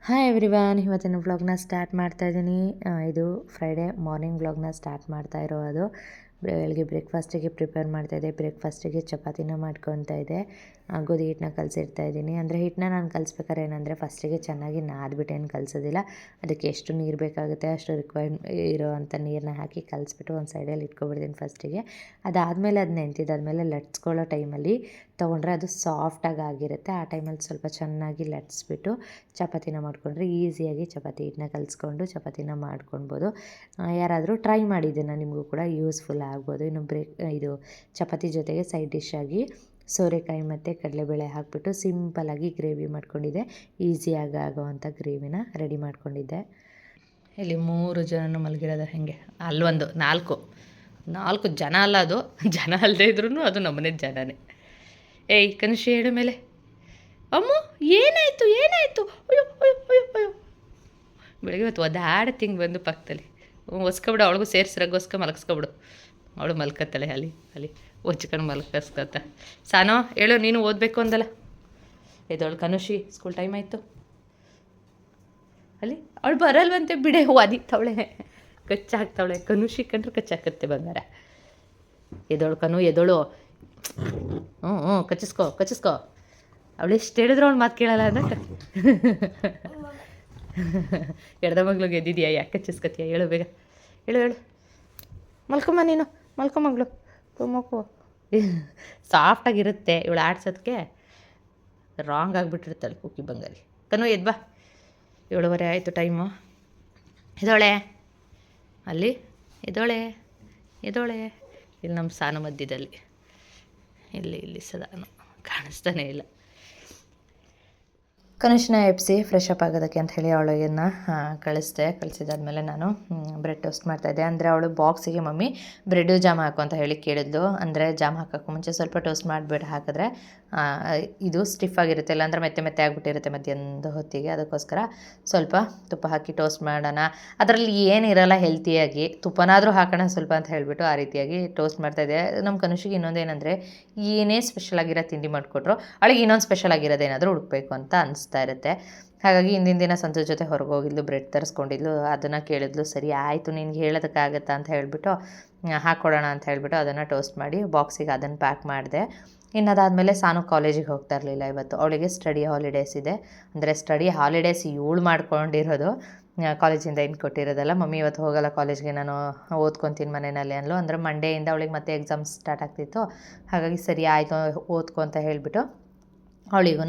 Hi everyone, ಇವತ್ತಿನ ವ್ಲಾಗ್ನ start ಮಾಡ್ತಾಯಿದ್ದೀನಿ. ಇದು ಫ್ರೈಡೇ ಮಾರ್ನಿಂಗ್ ವ್ಲಾಗ್ನ ಸ್ಟಾರ್ಟ್ ಮಾಡ್ತಾ ಇರೋದು. ಬೆಳಗ್ಗೆ ಬ್ರೇಕ್ಫಾಸ್ಟಿಗೆ ಪ್ರಿಪೇರ್ ಮಾಡ್ತಾಯಿದ್ದೆ. ಬ್ರೇಕ್ಫಾಸ್ಟಿಗೆ ಚಪಾತಿನ ಮಾಡ್ಕೊತಾ ಇದ್ದೆ. ಗೋಧಿ ಹಿಟ್ಟನ್ನ ಕಲಸಿರ್ತಾ ಇದ್ದೀನಿ. ಅಂದರೆ ಹಿಟ್ಟನ್ನ ನಾನು ಕಲಿಸ್ಬೇಕಾದ್ರೆ ಏನಂದರೆ ಫಸ್ಟಿಗೆ ಚೆನ್ನಾಗಿ ನಾದ್ಬಿಟ್ಟು ಏನು ಕಲಿಸೋದಿಲ್ಲ, ಅದಕ್ಕೆ ಎಷ್ಟು ನೀರು ಬೇಕಾಗುತ್ತೆ ಅಷ್ಟು ರಿಕ್ವೈರ್ಡ್ ಇರೋವಂಥ ನೀರನ್ನ ಹಾಕಿ ಕಲಿಸ್ಬಿಟ್ಟು ಒಂದು ಸೈಡಲ್ಲಿ ಇಟ್ಕೊಬಿಡ್ತೀನಿ ಫಸ್ಟಿಗೆ. ಅದಾದಮೇಲೆ ಅದು ನೆಂತಿದ್ದಾದಮೇಲೆ ಲಟ್ಸ್ಕೊಳ್ಳೋ ಟೈಮಲ್ಲಿ ತೊಗೊಂಡ್ರೆ ಅದು ಸಾಫ್ಟಾಗಿ ಆಗಿರುತ್ತೆ. ಆ ಟೈಮಲ್ಲಿ ಸ್ವಲ್ಪ ಚೆನ್ನಾಗಿ ಲಟ್ಸ್ಬಿಟ್ಟು ಚಪಾತಿನ ಮಾಡಿಕೊಂಡ್ರೆ ಈಸಿಯಾಗಿ ಚಪಾತಿ ಹಿಟ್ಟನ್ನ ಕಲಿಸ್ಕೊಂಡು ಚಪಾತಿನ ಮಾಡ್ಕೊಳ್ಬೋದು. ಯಾರಾದರೂ ಟ್ರೈ ಮಾಡಿದ್ದನ್ನು ನಿಮಗೂ ಕೂಡ ಯೂಸ್ಫುಲ್ ಆಗ್ಬೋದು. ಇನ್ನು ಇದು ಚಪಾತಿ ಜೊತೆಗೆ ಸೈಡ್ ಡಿಶ್ ಆಗಿ ಸೋರೆಕಾಯಿ ಮತ್ತು ಕಡಲೆಬೇಳೆ ಹಾಕಿಬಿಟ್ಟು ಸಿಂಪಲಾಗಿ ಗ್ರೇವಿ ಮಾಡ್ಕೊಂಡಿದ್ದೆ. ಈಸಿಯಾಗಿ ಆಗೋವಂಥ ಗ್ರೇವಿನ ರೆಡಿ ಮಾಡ್ಕೊಂಡಿದ್ದೆ. ಇಲ್ಲಿ 3 ಜನನೂ ಮಲಗಿರೋದು ಹೇಗೆ, ಅಲ್ಲೊಂದು 4 ಜನ ಅಲ್ಲ, ಅದು ಜನ ಅಲ್ಲದೆ ಇದ್ರೂ ಅದು ನಮ್ಮನೆ ಜನನೇ. ಏಯ್ ಕನಿಷ್ಠ ಹೇಳು ಮೇಲೆ. ಅಮ್ಮ ಏನಾಯಿತು ಅಯ್ಯೋ ಅಯ್ಯೋ ಅಯ್ಯೋ ಅಯ್ಯೋ. ಬೆಳಗ್ಗೆ ಹೊತ್ತು ಒದ್ದಾಡ್ತಿಂಗೆ ಬಂದು ಪಕ್ಕದಲ್ಲಿ ಒಸ್ಕೊಬಿಡು, ಅವಳಿಗೂ ಸೇರಿಸ್ರಾಗ ಮಲಗಿಸ್ಕೊಬಿಡು. ಅವಳು ಮಲ್ಕತ್ತಾಳೆ ಅಲ್ಲಿ ಒಚ್ಕೊಂಡು ಮಲ್ಕಸ್ಕೊತ. ಸಾನೋ ಹೇಳು, ನೀನು ಓದಬೇಕು ಅಂದಲ್ಲ. ಇದವಳು ಕನುಷಿ, ಸ್ಕೂಲ್ ಟೈಮ್ ಆಯಿತು. ಅಲ್ಲಿ ಅವಳು ಬರಲ್ವಂತೆ, ಬಿಡೆ ಒದಿತಾವಳೆ, ಕಚ್ಚಾಕ್ತಾವಳೆ. ಕನುಷಿ ಕಂಡ್ರೆ ಕಚ್ಚಾಕತ್ತೆ ಬಂಗಾರ. ಎದೋಳು ಹ್ಞೂ ಕಚ್ಚಿಸ್ಕೊ. ಅವಳು ಎಷ್ಟು ಹೇಳಿದ್ರು ಅವ್ಳು ಮಾತು ಕೇಳಲ್ಲ ಅಂದ್ರೆ ಎಡ್ದ ಮಗ್ಳಿಗೆ ಎದ್ದಿದ್ಯಾ, ಯಾಕೆ ಕಚ್ಚಿಸ್ಕತ್ತೀಯ? ಹೇಳು ಬೇಗ, ಹೇಳು ಮಲ್ಕೊಮ್ಮ, ನೀನು ಮಲ್ಕೊಮಗಳು, ಮಲ್ಕೊ. ಸಾಫ್ಟಾಗಿರುತ್ತೆ. ಇವಳು ಆಡ್ಸೋದಕ್ಕೆ ರಾಂಗ್ ಆಗಿಬಿಟ್ಟಿರ್ತಾಳೆ ಕುಕ್ಕಿ ಬಂಗಾರಿ. ಕನು ಎದ್ಬಾ, 7:15 ಆಯಿತು ಟೈಮು. ಎದೋಳೆ ಅಲ್ಲಿ, ಎದೋಳೆ ಇಲ್ಲಿ ನಮ್ಮ ಸಾನು ಮಧ್ಯದಲ್ಲಿ, ಇಲ್ಲಿ ಸದಾನು ಕಾಣಿಸ್ತಾನೆ ಇಲ್ಲ. ಕನಿಷ್ಠನ ಎಬ್ಸಿ ಫ್ರೆಶ್ ಅಪ್ ಆಗೋದಕ್ಕೆ ಅಂತ ಹೇಳಿ ಅವಳಿಗೆನ್ನ ಕಳಿಸಿದಾದ್ಮೇಲೆ ನಾನು ಬ್ರೆಡ್ ಟೋಸ್ಟ್ ಮಾಡ್ತಾಯಿದ್ದೆ. ಅಂದರೆ ಅವಳು ಬಾಕ್ಸಿಗೆ ಮಮ್ಮಿ ಬ್ರೆಡ್ಡು ಜಾಮ್ ಹಾಕು ಅಂತ ಹೇಳಿ ಕೇಳಿದ್ಲು. ಅಂದರೆ ಜಾಮ್ ಹಾಕೋಕ್ಕೂ ಮುಂಚೆ ಸ್ವಲ್ಪ ಟೋಸ್ಟ್ ಮಾಡಿಬಿಟ್ಟು ಹಾಕಿದ್ರೆ ಇದು ಸ್ಟಿಫ್ ಆಗಿರುತ್ತೆ, ಇಲ್ಲಾಂದ್ರೆ ಮೆತ್ತೆ ಆಗಿಬಿಟ್ಟಿರುತ್ತೆ ಮಧ್ಯಾಹ್ನದ ಹೊತ್ತಿಗೆ. ಅದಕ್ಕೋಸ್ಕರ ಸ್ವಲ್ಪ ತುಪ್ಪ ಹಾಕಿ ಟೋಸ್ಟ್ ಮಾಡೋಣ, ಅದರಲ್ಲಿ ಏನಿರಲ್ಲ ಹೆಲ್ತಿಯಾಗಿ, ತುಪ್ಪನಾದರೂ ಹಾಕೋಣ ಸ್ವಲ್ಪ ಅಂತ ಹೇಳಿಬಿಟ್ಟು ಆ ರೀತಿಯಾಗಿ ಟೋಸ್ಟ್ ಮಾಡ್ತಾಯಿದ್ದೆ. ನಮ್ಮ ಕನುಷಿಗೆ ಇನ್ನೊಂದೇನೆಂದರೆ, ಏನೇ ಸ್ಪೆಷಲ್ ಆಗಿರೋ ತಿಂಡಿ ಮಾಡಿಕೊಟ್ರು ಅವಳಿಗೆ ಇನ್ನೊಂದು ಸ್ಪೆಷಲ್ ಆಗಿರೋದೇನಾದರೂ ಹುಡುಕಬೇಕು ಅಂತ ಅನಿಸ್ತಾ ಇರುತ್ತೆ. ಹಾಗಾಗಿ ಹಿಂದಿನ ದಿನ ಸಂತೋಷ ಜೊತೆ ಹೊರಗೆ ಹೋಗಿದ್ಲು, ಬ್ರೆಡ್ ತರಿಸ್ಕೊಂಡಿದ್ಲು. ಅದನ್ನು ಕೇಳಿದ್ಲು, ಸರಿ ಆಯಿತು ನಿನ್ಗೆ ಹೇಳೋದಕ್ಕಾಗತ್ತಾ ಅಂತ ಹೇಳಿಬಿಟ್ಟು ಹಾಕ್ಕೊಡೋಣ ಅಂತ ಹೇಳಿಬಿಟ್ಟು ಅದನ್ನು ಟೋಸ್ಟ್ ಮಾಡಿ ಬಾಕ್ಸಿಗೆ ಅದನ್ನು ಪ್ಯಾಕ್ ಮಾಡಿದೆ. ಇನ್ನು ಅದಾದಮೇಲೆ ಸಾನು ಕಾಲೇಜಿಗೆ ಹೋಗ್ತಾ ಇರಲಿಲ್ಲ ಇವತ್ತು. ಅವಳಿಗೆ ಸ್ಟಡಿ ಹಾಲಿಡೇಸ್ ಇದೆ. ಅಂದರೆ ಸ್ಟಡಿ ಹಾಲಿಡೇಸ್ ಇವಳು ಮಾಡ್ಕೊಂಡಿರೋದು, ಕಾಲೇಜಿಂದ ಏನು ಕೊಟ್ಟಿರೋದಲ್ಲ. ಮಮ್ಮಿ ಇವತ್ತು ಹೋಗಲ್ಲ ಕಾಲೇಜ್ಗೆ, ನಾನು ಓದ್ಕೊತೀನಿ ಮನೆಯಲ್ಲಿ ಅಂದ್ಲು. ಅಂದರೆ ಮಂಡೆಯಿಂದ ಅವಳಿಗೆ ಮತ್ತೆ ಎಕ್ಸಾಮ್ಸ್ ಸ್ಟಾರ್ಟ್ ಆಗ್ತಿತ್ತು. ಹಾಗಾಗಿ ಸರಿ ಆಯಿತು ಓದ್ಕೊ ಅಂತ ಹೇಳಿಬಿಟ್ಟು ಅವಳಿಗೂ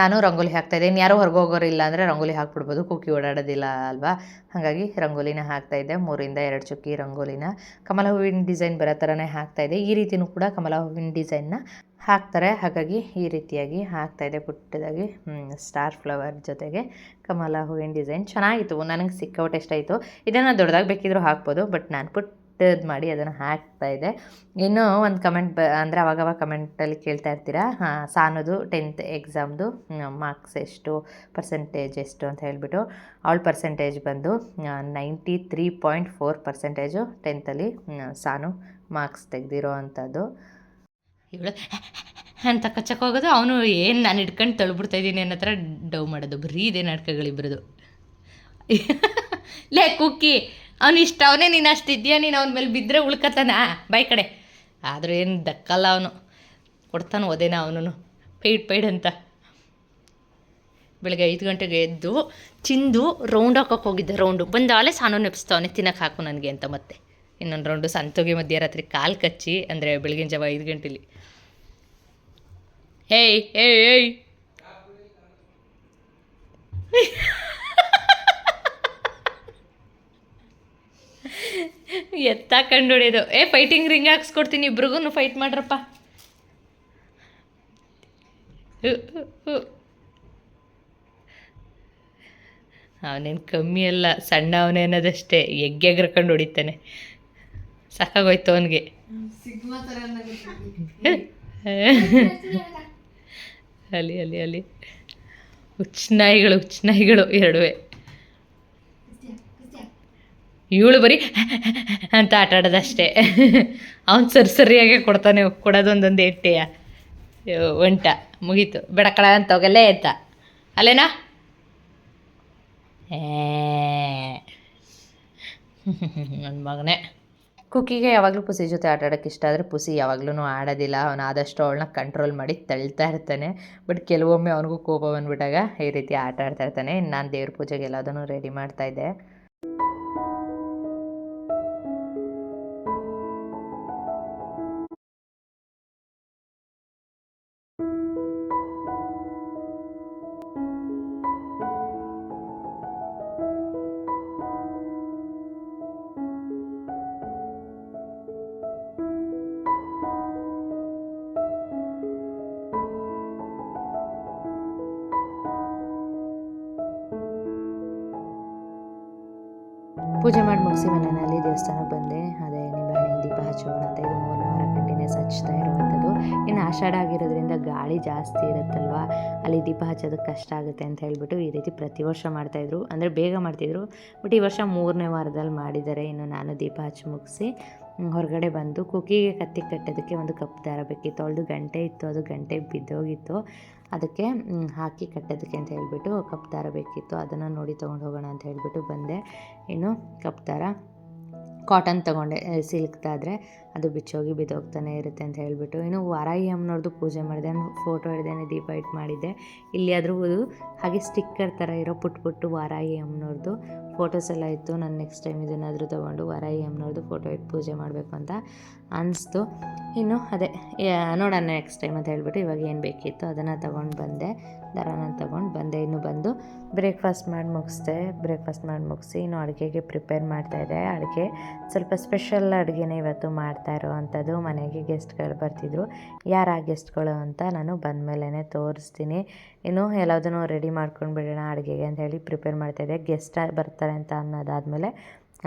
ನಾನು ರಂಗೋಲಿ ಹಾಕ್ತಾಯಿದ್ದೆ. ಇನ್ನು ಯಾರೋ ಹೊರಗೆ ಹೋಗೋರಿಲ್ಲ ಅಂದರೆ ರಂಗೋಲಿ ಹಾಕ್ಬಿಡ್ಬೋದು, ಕುಕ್ಕಿ ಓಡಾಡೋದಿಲ್ಲ ಅಲ್ವಾ. ಹಾಗಾಗಿ ರಂಗೋಲಿನ ಹಾಕ್ತಾಯಿದ್ದೆ. 3ರಿಂದ 2 ಚುಕ್ಕಿ ರಂಗೋಲಿನ ಕಮಲ ಹೂವಿನ ಡಿಸೈನ್ ಬರೋ ಥರನೇ ಹಾಕ್ತಾಯಿದ್ದೆ. ಈ ರೀತಿಯೂ ಕೂಡ ಕಮಲ ಹೂವಿನ ಡಿಸೈನ್ನ ಹಾಕ್ತಾರೆ. ಹಾಗಾಗಿ ಈ ರೀತಿಯಾಗಿ ಹಾಕ್ತಾಯಿದ್ದೆ ಪುಟ್ಟದಾಗಿ ಸ್ಟಾರ್ ಫ್ಲವರ್ ಜೊತೆಗೆ ಕಮಲ ಹೂವಿನ ಡಿಸೈನ್. ಚೆನ್ನಾಗಿತ್ತು, ನನಗೆ ಸಿಕ್ಕಾಪಟ್ಟೆ ಇಷ್ಟ ಆಯಿತು. ಇದನ್ನು ದೊಡ್ಡದಾಗಿ ಬೇಕಿದ್ರೂ ಹಾಕ್ಬೋದು, ಬಟ್ ನಾನು ಪುಟ್ಟದ್ದು ಮಾಡಿ ಅದನ್ನು ಹಾಕ್ತಾಯಿದ್ದೆ. ಇನ್ನೂ ಒಂದು ಕಮೆಂಟ್ ಅಂದರೆ ಅವಾಗವಾಗ ಕಮೆಂಟಲ್ಲಿ ಕೇಳ್ತಾ ಇರ್ತೀರಾ, ಸಾನೋದು 10th ಎಕ್ಸಾಮ್ದು ಮಾರ್ಕ್ಸ್ ಎಷ್ಟು, ಪರ್ಸೆಂಟೇಜ್ ಎಷ್ಟು ಅಂತ ಹೇಳಿಬಿಟ್ಟು. ಅವಳ ಪರ್ಸೆಂಟೇಜ್ ಬಂದು 93.4% 10th ಸಾನು ಮಾರ್ಕ್ಸ್ ತೆಗೆದಿರೋ ಅಂಥದ್ದು. ಇವಳು ಅಂತ ಕಚ್ಚಕ್ಕೆ ಹೋಗೋದು, ಅವನು ಏನು ನಾನು ಹಿಡ್ಕೊಂಡು ತಳ್ಬಿಡ್ತಾಯಿದ್ದೀನಿ ಅನ್ನೋ ಥರ ಡವ್ ಮಾಡೋದು. ಬರೀ ಇದೇ ನಾಟಕಗಳಿಬ್ರದು. ಲೇ ಕುಕ್ಕಿ, ಅವನು ಇಷ್ಟ ಅವನೇ, ನೀನು ಅಷ್ಟಿದ್ಯಾ, ನೀನು ಅವನ ಮೇಲೆ ಬಿದ್ದರೆ ಉಳ್ಕತ್ತಾನ ಬಾಯ್ ಕಡೆ. ಆದರೂ ಏನು ದಕ್ಕಲ್ಲ, ಅವನು ಕೊಡ್ತಾನೆ ಓದೇನ ಅವನು ಪೈಡ್ ಅಂತ. ಬೆಳಗ್ಗೆ 5 ಗಂಟೆಗೆ ಎದ್ದು ಚಿಂದು ರೌಂಡ್ ಹಾಕೋಕೆ ಹೋಗಿದ್ದೆ. ರೌಂಡು ಬಂದಾಲೆ ಸಾನು ನೆಪ್ಸ್ತಾವನೆ, ತಿನ್ನಕ್ಕೆ ಹಾಕು ನನಗೆ ಅಂತ. ಮತ್ತೆ ಇನ್ನೊಂದು ರೌಂಡು ಸಂತೋಗೆ ಮಧ್ಯರಾತ್ರಿ ಕಾಲು ಕಚ್ಚಿ, ಅಂದರೆ ಬೆಳಗಿನ ಜಾವ 5 ಗಂಟೆಲಿ. ಏಯ್ ಎತ್ತ ಕಂಡು ಹೊಡೆಯೋದು. ಫೈಟಿಂಗ್ ರಿಂಗ್ ಹಾಕ್ಸ್ಕೊಡ್ತೀನಿ, ಇಬ್ರಿಗೂ ಫೈಟ್ ಮಾಡ್ರಪ್ಪ. ಅವನೇನು ಕಮ್ಮಿ ಅಲ್ಲ, ಸಣ್ಣ ಅವನೇನೋದಷ್ಟೇ, ಎಗ್ರೆಕೊಂಡು ಹೊಡಿತಾನೆ. ಸಾಕಾಗೋಯ್ತು ಅವನಿಗೆ. ಅಲ್ಲಿ ಹುಚ್ಚನಾಯಿಗಳು ಎರಡುವೆ. ಇವಳು ಬರೀ ಅಂತ ಆಟ ಆಡೋದಷ್ಟೇ. ಅವನು ಸರಿಯಾಗೆ ಕೊಡೋದೊಂದೊಂದು ಎಟ್ಟೆಯ ಒಂಟ ಮುಗೀತು. ಬೆಡಕಳ ಅಂತ ಹೋಗಲ್ಲೇ ಎತ್ತ ಅಲ್ಲೇನಾ. ನನ್ನ ಮಗನೇ ಕುಕ್ಕಿಗೆ ಯಾವಾಗಲೂ ಪುಸಿ ಜೊತೆ ಆಟ ಆಡೋಕ್ಕೆ ಇಷ್ಟ, ಆದರೆ ಪುಸಿ ಯಾವಾಗಲೂ ಆಡೋದಿಲ್ಲ. ಅವನು ಆದಷ್ಟು ಅವಳನ್ನ ಕಂಟ್ರೋಲ್ ಮಾಡಿ ತಳ್ತಾ ಇರ್ತಾನೆ. ಬಟ್ ಕೆಲವೊಮ್ಮೆ ಅವನಿಗೂ ಕೋಪ ಬಂದುಬಿಟ್ಟಾಗ ಈ ರೀತಿ ಆಟ ಆಡ್ತಾ ಇರ್ತಾನೆ. ನಾನು ದೇವ್ರ ಪೂಜೆಗೆ ಎಲ್ಲದನ್ನು ರೆಡಿ ಮಾಡ್ತಾಯಿದ್ದೆ. ಪೂಜೆ ಮಾಡಿ ಮುಗಿಸಿ ಮನೆಯಲ್ಲಿ ದೇವಸ್ಥಾನಕ್ಕೆ ಬಂದೆ. ಅದೇ ನಿಂಬೆಹಣ್ಣಿನ ದೀಪ ಹಚ್ಚೋಣ ಅಂತ ಇದು 3ನೇ ವಾರ ಕಂಟಿನ್ಯೂಸ್ ಹಚ್ತಾ ಇರುವಂಥದ್ದು. ಇನ್ನು ಆಷಾಢ ಆಗಿರೋದ್ರಿಂದ ಗಾಳಿ ಜಾಸ್ತಿ ಇರುತ್ತಲ್ವ, ಅಲ್ಲಿ ದೀಪ ಹಚ್ಚೋದಕ್ಕೆ ಕಷ್ಟ ಆಗುತ್ತೆ ಅಂತ ಹೇಳ್ಬಿಟ್ಟು ಈ ರೀತಿ ಪ್ರತಿ ವರ್ಷ ಮಾಡ್ತಾಯಿದ್ರು, ಅಂದರೆ ಬೇಗ ಮಾಡ್ತಿದ್ರು. ಬಟ್ ಈ ವರ್ಷ 3ನೇ ವಾರದಲ್ಲಿ ಮಾಡಿದ್ದಾರೆ. ಇನ್ನು ನಾನು ದೀಪ ಹಚ್ಚಿ ಮುಗಿಸಿ ಹೊರಗಡೆ ಬಂದು ಕುಕ್ಕಿಗೆ ಕತ್ತಿ ಕಟ್ಟೋದಕ್ಕೆ ಒಂದು ಕಪ್ ದಾರ ಬೇಕಿತ್ತು. ಅವಳದು ಗಂಟೆ ಇತ್ತು, ಅದು ಗಂಟೆ ಬಿದ್ದೋಗಿತ್ತು. ಅದಕ್ಕೆ ಹಾಕಿ ಕಟ್ಟೋದಕ್ಕೆ ಅಂತ ಹೇಳ್ಬಿಟ್ಟು ಕಪ್ ದಾರ ಬೇಕಿತ್ತು. ಅದನ್ನು ನೋಡಿ ತೊಗೊಂಡು ಹೋಗೋಣ ಅಂತ ಹೇಳ್ಬಿಟ್ಟು ಬಂದೆ. ಇನ್ನು ಕಪ್ ದಾರ ಕಾಟನ್ ತೊಗೊಂಡೆ, ಸಿಲ್ಕ್ದಾದರೆ ಅದು ಬಿಚ್ಚೋಗಿ ಬಿದ್ದೋಗ್ತಾನೆ ಇರುತ್ತೆ ಅಂತ ಹೇಳ್ಬಿಟ್ಟು. ಇನ್ನು ವಾರಾಹಿ ಅಮ್ಮನವ್ರದ್ದು ಪೂಜೆ ಮಾಡಿದೆ, ಫೋಟೋ ಹಿಡ್ದೇನೆ ದೀಪ ಇಟ್ಟು ಮಾಡಿದ್ದೆ. ಇಲ್ಲಿ ಅದ್ರದ್ದು ಹಾಗೆ ಸ್ಟಿಕ್ಕರ್ ಥರ ಇರೋ ಪುಟ್ಟು ವಾರಾಹಿ ಅಮ್ಮನವ್ರದ್ದು ಫೋಟೋಸ್ ಎಲ್ಲ ಇತ್ತು. ನಾನು ನೆಕ್ಸ್ಟ್ ಟೈಮ್ ಇದನ್ನಾದರೂ ತೊಗೊಂಡು ವಾರಾಹಿ ಅಮ್ಮನವ್ರದ್ದು ಫೋಟೋ ಇಟ್ಟು ಪೂಜೆ ಮಾಡಬೇಕು ಅಂತ ಅನಿಸ್ತು. ಇನ್ನು ಅದೇ ನೋಡೋಣ ನೆಕ್ಸ್ಟ್ ಟೈಮ್ ಅಂತ ಹೇಳ್ಬಿಟ್ಟು ಇವಾಗ ಏನು ಬೇಕಿತ್ತು ಅದನ್ನು ತೊಗೊಂಡು ಬಂದೆ, ದಾರಾನ ತೊಗೊಂಡು ಬಂದೆ. ಇನ್ನು ಬಂದು ಬ್ರೇಕ್ಫಾಸ್ಟ್ ಮಾಡಿ ಮುಗಿಸಿ ಇನ್ನು ಅಡುಗೆಗೆ ಪ್ರಿಪೇರ್ ಮಾಡ್ತಾಯಿದ್ದೆ. ಅಡುಗೆ ಸ್ವಲ್ಪ ಸ್ಪೆಷಲ್ ಅಡುಗೆನೇ ಇವತ್ತು ಮಾಡ್ತಾ ಇರೋವಂಥದ್ದು. ಮನೆಗೆ ಗೆಸ್ಟ್ಗಳು ಬರ್ತಿದ್ರು. ಯಾರು ಆ ಗೆಸ್ಟ್ಗಳು ಅಂತ ನಾನು ಬಂದಮೇಲೆ ತೋರಿಸ್ತೀನಿ. ಇನ್ನು ಎಲ್ಲದನ್ನೂ ರೆಡಿ ಮಾಡ್ಕೊಂಡು ಬಿಡೋಣ ಅಡುಗೆಗೆ ಅಂತ ಹೇಳಿ ಪ್ರಿಪೇರ್ ಮಾಡ್ತಾಯಿದ್ದೆ. ಗೆಸ್ಟ್ ಬರ್ತಾರೆ ಅಂತ ಅನ್ನೋದಾದಮೇಲೆ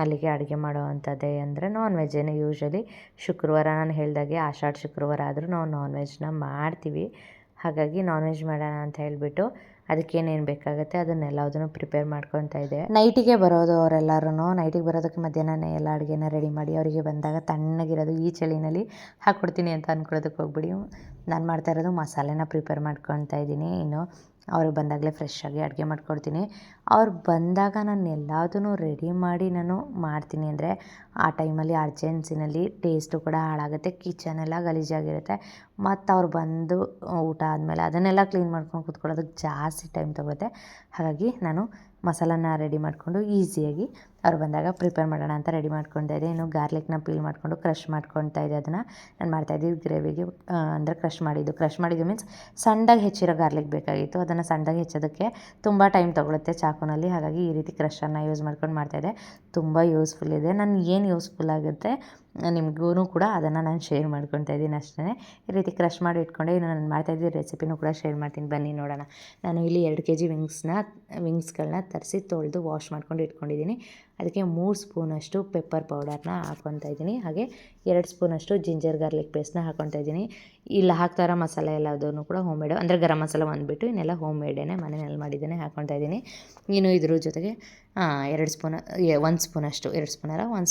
ಅಲ್ಲಿಗೆ ಅಡುಗೆ ಮಾಡೋ ಅಂಥದ್ದೇ ಅಂದರೆ ನಾನ್ ವೆಜ್ಜೇನೆ. ಯೂಶ್ವಲಿ ಶುಕ್ರವಾರ ನಾನು ಹೇಳ್ದಾಗೆ ಆಷಾಢ ಶುಕ್ರವಾರ ಆದರೂ ನಾವು ನಾನ್ ವೆಜ್ನ ಮಾಡ್ತೀವಿ. ಹಾಗಾಗಿ ನಾನ್ ವೆಜ್ ಮಾಡೋಣ ಅಂತ ಹೇಳಿಬಿಟ್ಟು ಅದಕ್ಕೇನೇನು ಬೇಕಾಗುತ್ತೆ ಅದನ್ನೆಲ್ಲದನ್ನು ಪ್ರಿಪೇರ್ ಮಾಡ್ಕೊತಾ ಇದ್ದೆ. ನೈಟಿಗೆ ಬರೋದು ಅವರೆಲ್ಲರೂ. ನೈಟಿಗೆ ಬರೋದಕ್ಕೆ ಮಧ್ಯಾಹ್ನನೇ ಎಲ್ಲ ಅಡುಗೆನ ರೆಡಿ ಮಾಡಿ ಅವರಿಗೆ ಬಂದಾಗ ತಣ್ಣಗಿರೋದು ಈ ಚಳಿನಲ್ಲಿ ಹಾಕ್ಕೊಡ್ತೀನಿ ಅಂತ ಅಂದ್ಕೊಳ್ಳೋದಕ್ಕೆ ಹೋಗ್ಬಿಡಿ. ನಾನು ಮಾಡ್ತಾ ಇರೋದು ಮಸಾಲೆನ ಪ್ರಿಪೇರ್ ಮಾಡ್ಕೊತಾ ಇದ್ದೀನಿ. ಇನ್ನು ಅವ್ರಿಗೆ ಬಂದಾಗಲೇ ಫ್ರೆಶ್ಶಾಗಿ ಅಡುಗೆ ಮಾಡ್ಕೊಡ್ತೀನಿ. ಅವ್ರು ಬಂದಾಗ ನಾನು ಎಲ್ಲದನ್ನೂ ರೆಡಿ ಮಾಡಿ ನಾನು ಮಾಡ್ತೀನಿ ಅಂದರೆ ಆ ಟೈಮಲ್ಲಿ ಅರ್ಜೆನ್ಸಿನಲ್ಲಿ ಟೇಸ್ಟು ಕೂಡ ಹಾಳಾಗುತ್ತೆ, ಕಿಚನೆಲ್ಲ ಗಲೀಜಾಗಿರುತ್ತೆ. ಮತ್ತು ಅವ್ರು ಬಂದು ಊಟ ಆದಮೇಲೆ ಅದನ್ನೆಲ್ಲ ಕ್ಲೀನ್ ಮಾಡ್ಕೊಂಡು ಕೂತ್ಕೊಳ್ಳೋದಕ್ಕೆ ಜಾಸ್ತಿ ಟೈಮ್ ತೊಗೊಳುತ್ತೆ. ಹಾಗಾಗಿ ನಾನು ಮಸಾಲನ ರೆಡಿ ಮಾಡಿಕೊಂಡು ಈಸಿಯಾಗಿ ಅವ್ರು ಬಂದಾಗ ಪ್ರಿಪೇರ್ ಮಾಡೋಣ ಅಂತ ರೆಡಿ ಮಾಡ್ಕೊತಾ ಇದ್ದೆ. ಇನ್ನು ಗಾರ್ಲಿಕ್ನ ಪೀಲ್ ಮಾಡಿಕೊಂಡು ಕ್ರಷ್ ಮಾಡ್ಕೊತಾ ಇದ್ದೆ. ಅದನ್ನು ನಾನು ಮಾಡ್ತಾಯಿದ್ದಿದ್ದು ಗ್ರೇವಿಗೆ ಅಂದರೆ ಕ್ರಷ್ ಮಾಡಿದ್ದು ಮೀನ್ಸ್ ಸಣ್ಣದಾಗಿ ಹೆಚ್ಚಿರೋ ಗಾರ್ಲಿಕ್ ಬೇಕಾಗಿತ್ತು. ಅದನ್ನು ಸಣ್ಣದಾಗಿ ಹೆಚ್ಚೋದಕ್ಕೆ ತುಂಬ ಟೈಮ್ ತೊಗೊಳುತ್ತೆ ಚಾಕುನಲ್ಲಿ. ಹಾಗಾಗಿ ಈ ರೀತಿ ಕ್ರಷನ್ನು ಯೂಸ್ ಮಾಡ್ಕೊಂಡು ಮಾಡ್ತಾಯಿದ್ದೆ. ತುಂಬ ಯೂಸ್ಫುಲ್ ಇದೆ. ನಾನು ಏನು ಯೂಸ್ಫುಲ್ ಆಗುತ್ತೆ ನಿಮಗೂ ಕೂಡ ಅದನ್ನು ನಾನು ಶೇರ್ ಮಾಡ್ಕೊತಾ ಇದ್ದೀನಿ ಅಷ್ಟೇ. ಈ ರೀತಿ ಕ್ರಷ್ ಮಾಡಿ ಇಟ್ಕೊಂಡೆ. ಇನ್ನು ನಾನು ಮಾಡ್ತಾಯಿದ್ದ ರೆಸಿಪಿನೂ ಕೂಡ ಶೇರ್ ಮಾಡ್ತೀನಿ, ಬನ್ನಿ ನೋಡೋಣ. ನಾನು ಇಲ್ಲಿ 2 kg ವಿಂಗ್ಸ್ಗಳನ್ನ ತರಿಸಿ ತೊಳೆದು ವಾಶ್ ಮಾಡ್ಕೊಂಡು ಇಟ್ಕೊಂಡಿದ್ದೀನಿ. ಅದಕ್ಕೆ 3 ಸ್ಪೂನಷ್ಟು ಪೆಪ್ಪರ್ ಪೌಡರ್ನ ಹಾಕ್ಕೊತಾ ಇದ್ದೀನಿ. ಹಾಗೆ 2 ಸ್ಪೂನಷ್ಟು ಜಿಂಜರ್ ಗಾರ್ಲಿಕ್ ಪೇಸ್ಟ್ನ ಹಾಕ್ಕೊತಾ ಇದ್ದೀನಿ. ಇಲ್ಲ ಹಾಕ್ತಾರ ಮಸಾಲೆ ಎಲ್ಲದನ್ನು ಕೂಡ ಹೋಮ್ ಮೇಡು, ಅಂದರೆ ಗರಂ ಮಸಾಲ ಬಂದುಬಿಟ್ಟು ಇನ್ನೆಲ್ಲ ಹೋಮ್ ಮೇಡೇ ಮನೆಯಲ್ಲಿ ಮಾಡಿದ್ದೇನೆ ಹಾಕ್ಕೊತಾ ಇದ್ದೀನಿ. ಇನ್ನು ಇದ್ರ ಜೊತೆಗೆ 1